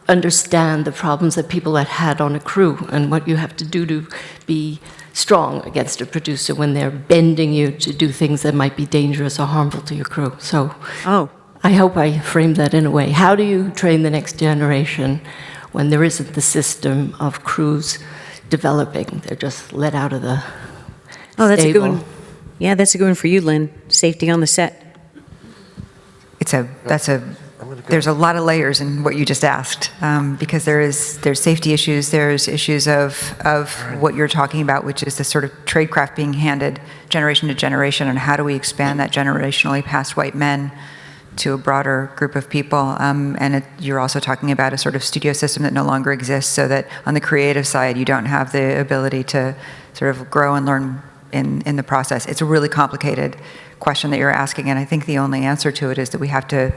understand the problems that people had had on a crew and what you have to do to be strong against a producer when they're bending you to do things that might be dangerous or harmful to your crew. So I hope I framed that in a way. How do you train the next generation when there isn't the system of crews developing? They're just let out of the That's stable. a good one. Yeah, that's a good one for you, Lynn. Safety on the set. There's a lot of layers in what you just asked, because there's safety issues, there's issues of what you're talking about, which is the sort of tradecraft being handed generation to generation, and how do we expand that generationally past white men to a broader group of people. You're also talking about a sort of studio system that no longer exists, so that on the creative side, you don't have the ability to sort of grow and learn in the process. It's a really complicated question that you're asking, and I think the only answer to it is that we have to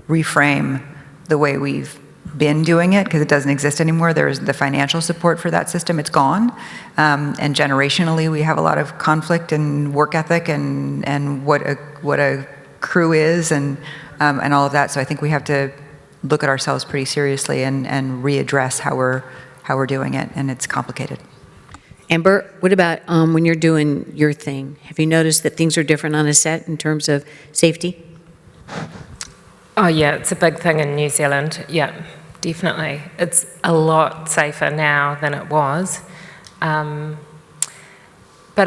reframe the way we've been doing it, because it doesn't exist anymore. There's the financial support for that system, it's gone. And generationally, we have a lot of conflict and work ethic and what a crew is and all of that. So I think we have to look at ourselves pretty seriously and readdress how we're doing it, and it's complicated. Amber, what about when you're doing your thing? Have you noticed that things are different on a set in terms of safety? Oh yeah, it's a big thing in New Zealand. Yeah, definitely. It's a lot safer now than it was. But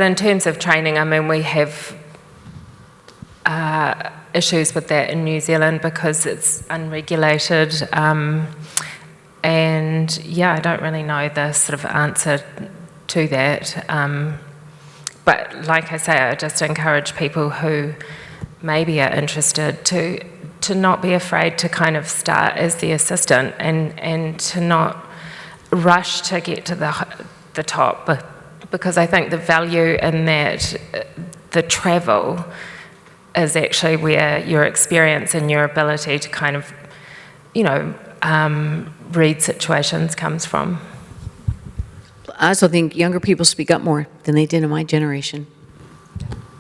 in terms of training, I mean, we have issues with that in New Zealand because it's unregulated. And yeah, I don't really know the sort of answer to that. But like I say, I just encourage people who maybe are interested to not be afraid to kind of start as the assistant and to not rush to get to the top, because I think the value in that, the travel, is actually where your experience and your ability to kind of, read situations comes from. I also think younger people speak up more than they did in my generation.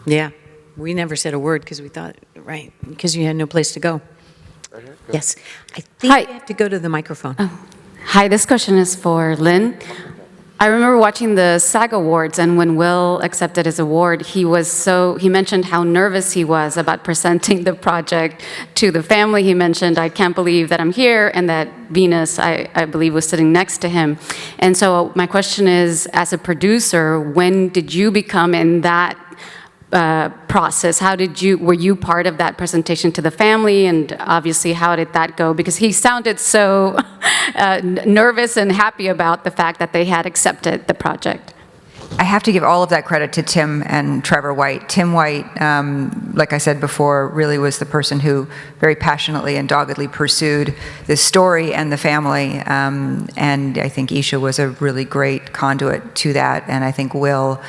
Yeah, we never said a word because we thought, right, because you had no place to go. Yes, I think we have to go to the microphone. Hi, this question is for Lynn. I remember watching the SAG Awards, and when Will accepted his award, he mentioned how nervous he was about presenting the project to the family. He mentioned, I can't believe that I'm here, and that Venus, I believe, was sitting next to him. And so my question is, as a producer, when did you become in that process? Were you part of that presentation to the family? And obviously, how did that go? Because he sounded so nervous and happy about the fact that they had accepted the project. I have to give all of that credit to Tim and Trevor White. Tim White, like I said before, really was the person who very passionately and doggedly pursued this story and the family. And I think Isha was a really great conduit to that. And I think Will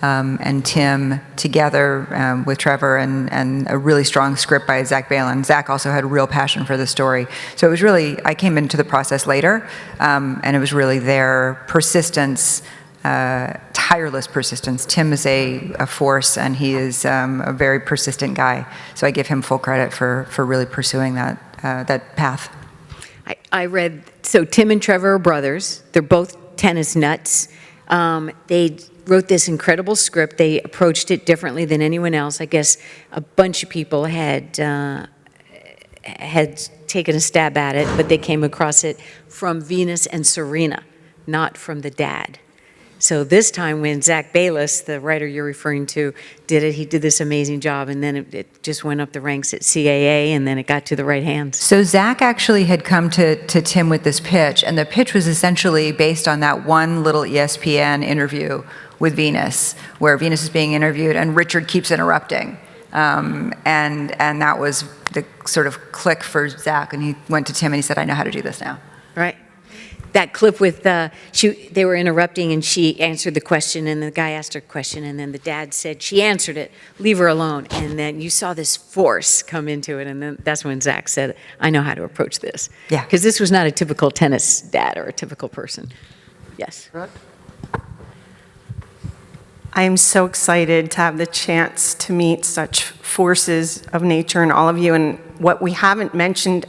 and Tim together with Trevor and a really strong script by Zach Balin. Zach also had a real passion for the story. So it was really, I came into the process later, and it was really their persistence, tireless persistence. Tim is a force, and he is a very persistent guy. So I give him full credit for really pursuing that path. I read, so Tim and Trevor are brothers. They're both tennis nuts. They wrote this incredible script. They approached it differently than anyone else. I guess a bunch of people had taken a stab at it, but they came across it from Venus and Serena, not from the dad. So this time when Zach Bayless, the writer you're referring to, did it, he did this amazing job, and then it just went up the ranks at CAA, and then it got to the right hands. So Zach actually had come to Tim with this pitch, and the pitch was essentially based on that one little ESPN interview with Venus, where Venus is being interviewed, and Richard keeps interrupting. And that was the sort of click for Zach, and he went to Tim and he said, I know how to do this now. Right. That clip with, they were interrupting and she answered the question and the guy asked her a question and then the dad said, she answered it, leave her alone. And then you saw this force come into it and then that's when Zach said, I know how to approach this. Yeah. Because this was not a typical tennis dad or a typical person. Yes. I am so excited to have the chance to meet such forces of nature and all of you. And what we haven't mentioned,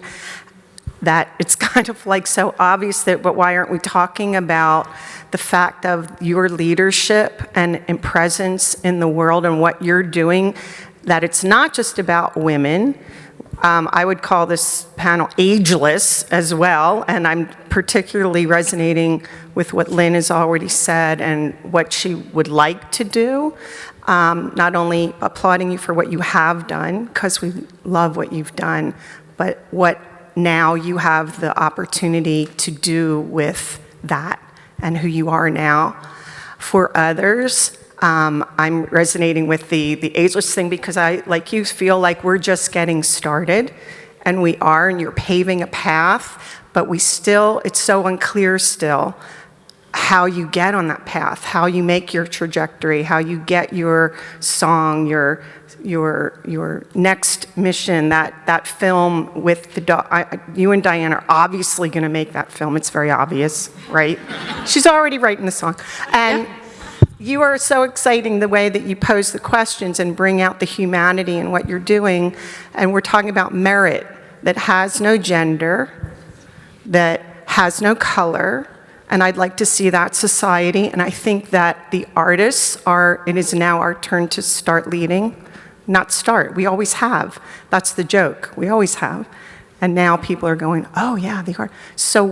that it's kind of like so obvious that, but why aren't we talking about the fact of your leadership and presence in the world and what you're doing, that it's not just about women. I would call this panel ageless as well, and I'm particularly resonating with what Lynn has already said and what she would like to do. Not only applauding you for what you have done, because we love what you've done, but what now you have the opportunity to do with that and who you are now. For others, I'm resonating with the ageless thing because I, like you, feel like we're just getting started, and we are, and you're paving a path, but it's so unclear still how you get on that path, how you make your trajectory, how you get your song, your next mission, that film with you and Diane are obviously going to make that film. It's very obvious, right? She's already writing the song. And you are so exciting the way that you pose the questions and bring out the humanity in what you're doing. And we're talking about merit that has no gender, that has no color. And I'd like to see that society. And I think that the artists it is now our turn to start leading. Not start, we always have. That's the joke, we always have. And now people are going, oh yeah, the art. So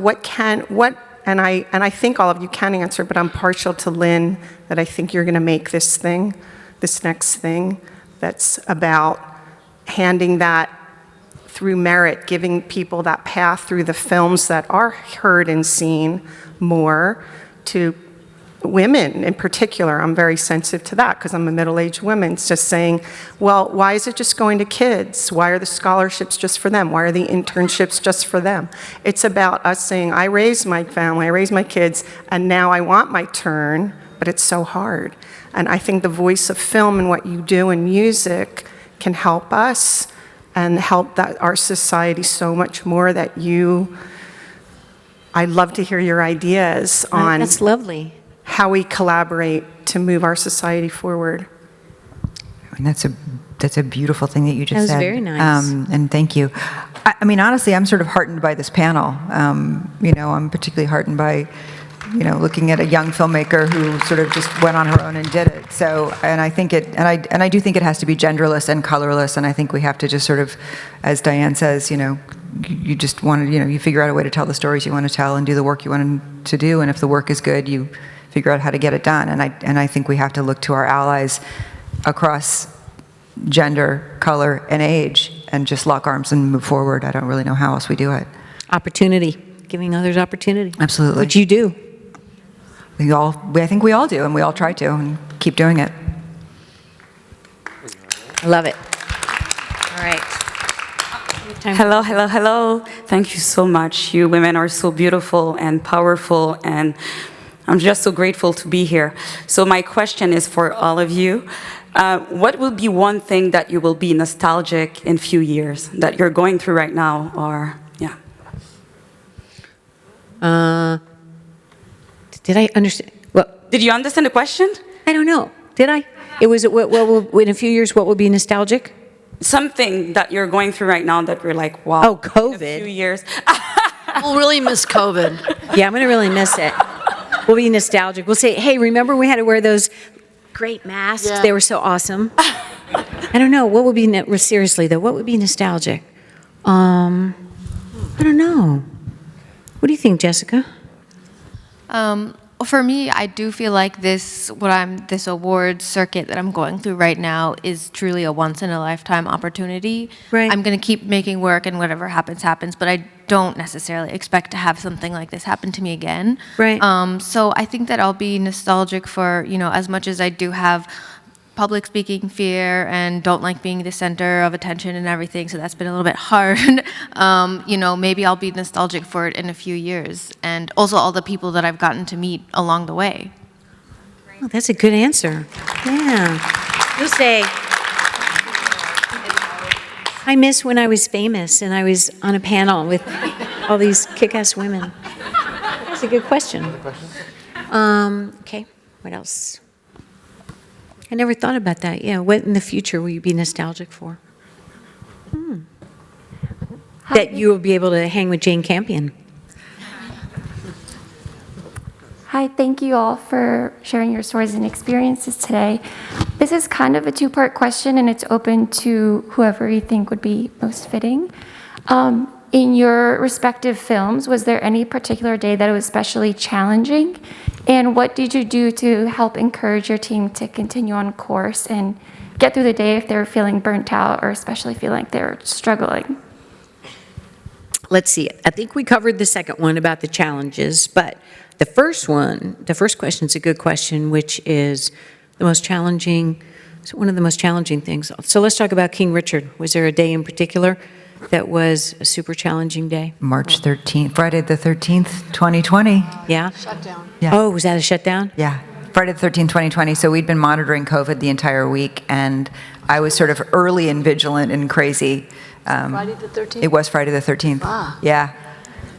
and I think all of you can answer, but I'm partial to Lynn that I think you're gonna make this next thing that's about handing that through merit, giving people that path through the films that are heard and seen more to women in particular. I'm very sensitive to that because I'm a middle-aged woman. It's just saying, well, why is it just going to kids? Why are the scholarships just for them? Why are the internships just for them? It's about us saying, I raised my family, I raised my kids, and now I want my turn, but it's so hard. And I think the voice of film and what you do in music can help us and help our society so much more that I'd love to hear your ideas on That's lovely. How we collaborate to move our society forward. And that's a beautiful thing that you just said. That was very nice. And thank you. I mean, honestly, I'm sort of heartened by this panel. I'm particularly heartened by, looking at a young filmmaker who sort of just went on her own and did it. So, and I think I do think it has to be genderless and colorless. And I think we have to just sort of, as Diane says, you just want to, you figure out a way to tell the stories you want to tell and do the work you want to do. And if the work is good, you figure out how to get it done. And I think we have to look to our allies across gender, color, and age, and just lock arms and move forward. I don't really know how else we do it. Opportunity, giving others opportunity. Absolutely. Which you do. I think we all do, and we all try to, and keep doing it. I love it. All right. Hello, hello, hello. Thank you so much. You women are so beautiful and powerful, and I'm just so grateful to be here. So my question is for all of you. What will be one thing that you will be nostalgic in few years that you're going through right now, or yeah? Did I understand? Well, did you understand the question? I don't know. Did I? It was in a few years. What will be nostalgic? Something that you're going through right now that we're like, wow. Oh, COVID. In a few years. We'll really miss COVID. Yeah, I'm going to really miss it. We'll be nostalgic. We'll say, hey, remember we had to wear those great masks? Yeah. They were so awesome. I don't know. What would be, seriously though, what would be nostalgic? I don't know. What do you think, Jessica? For me, I do feel like this award circuit that I'm going through right now is truly a once-in-a-lifetime opportunity. Right. I'm going to keep making work, and whatever happens, happens, but I don't necessarily expect to have something like this happen to me again. Right. So I think that I'll be nostalgic for, as much as I do have public speaking fear and don't like being the center of attention and everything, so that's been a little bit hard. Maybe I'll be nostalgic for it in a few years, and also all the people that I've gotten to meet along the way. Oh, that's a good answer. Yeah. You'll say, I miss when I was famous and I was on a panel with all these kick-ass women. That's a good question. Okay, what else? I never thought about that. Yeah, what in the future will you be nostalgic for? That you will be able to hang with Jane Campion. Hi, thank you all for sharing your stories and experiences today. This is kind of a two-part question, and it's open to whoever you think would be most fitting. In your respective films, was there any particular day that was especially challenging? And what did you do to help encourage your team to continue on course and get through the day if they were feeling burnt out or especially feel like they're struggling? Let's see. I think we covered the second one about the challenges, but the first question is a good question, which is the most challenging, one of the most challenging things. So let's talk about King Richard. Was there a day in particular that was a super challenging day? March 13th, Friday the 13th, 2020. Yeah? Shutdown. Yeah. Oh, was that a shutdown? Yeah, Friday the 13th, 2020. So we'd been monitoring COVID the entire week, and I was sort of early and vigilant and crazy. Friday the 13th? It was Friday the 13th. Ah. Yeah,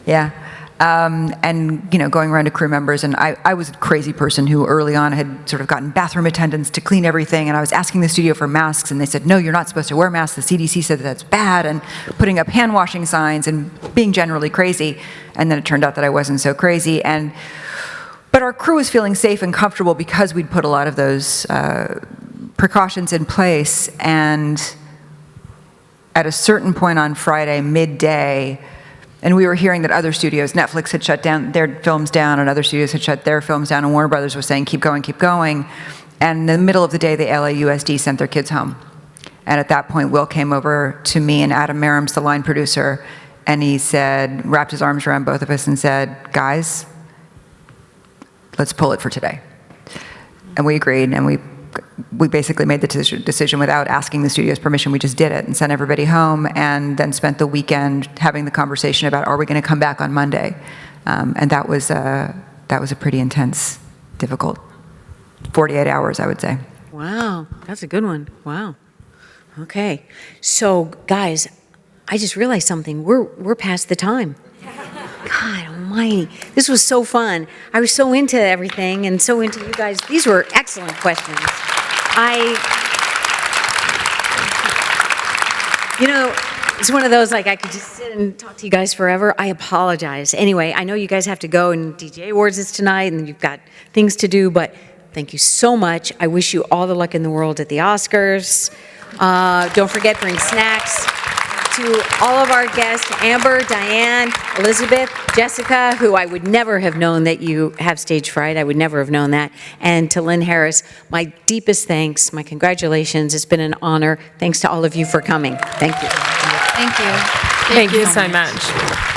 yeah. And, going around to crew members, and I was a crazy person who early on had sort of gotten bathroom attendants to clean everything, and I was asking the studio for masks, and they said, no, you're not supposed to wear masks. The CDC said that that's bad, and putting up hand washing signs and being generally crazy. And then it turned out that I wasn't so crazy. But our crew was feeling safe and comfortable because we'd put a lot of those precautions in place. And at a certain point on Friday, midday, and we were hearing that other studios, Netflix had shut down their films down, and other studios had shut their films down, and Warner Brothers was saying, keep going, keep going. And in the middle of the day, the LAUSD sent their kids home. And at that point, Will came over to me and Adam Merrims, the line producer, and he said, wrapped his arms around both of us and said, guys, let's pull it for today. And we agreed, and we basically made the decision without asking the studio's permission. We just did it and sent everybody home, and then spent the weekend having the conversation about, are we going to come back on Monday? And that was a pretty intense, difficult 48 hours, I would say. Wow, that's a good one. Wow. Okay. So, guys, I just realized something. We're past the time. God almighty. This was so fun. I was so into everything and so into you guys. These were excellent questions. It's one of those, like, I could just sit and talk to you guys forever. I apologize. Anyway, I know you guys have to go, and DJ Awards is tonight, and you've got things to do, but thank you so much. I wish you all the luck in the world at the Oscars. Don't forget, bring snacks. To all of our guests, Amber, Diane, Elizabeth, Jessica, who I would never have known that you have stage fright. I would never have known that. And to Lynn Harris, my deepest thanks, my congratulations. It's been an honor. Thanks to all of you for coming. Thank you. Thank you. Thank you so much.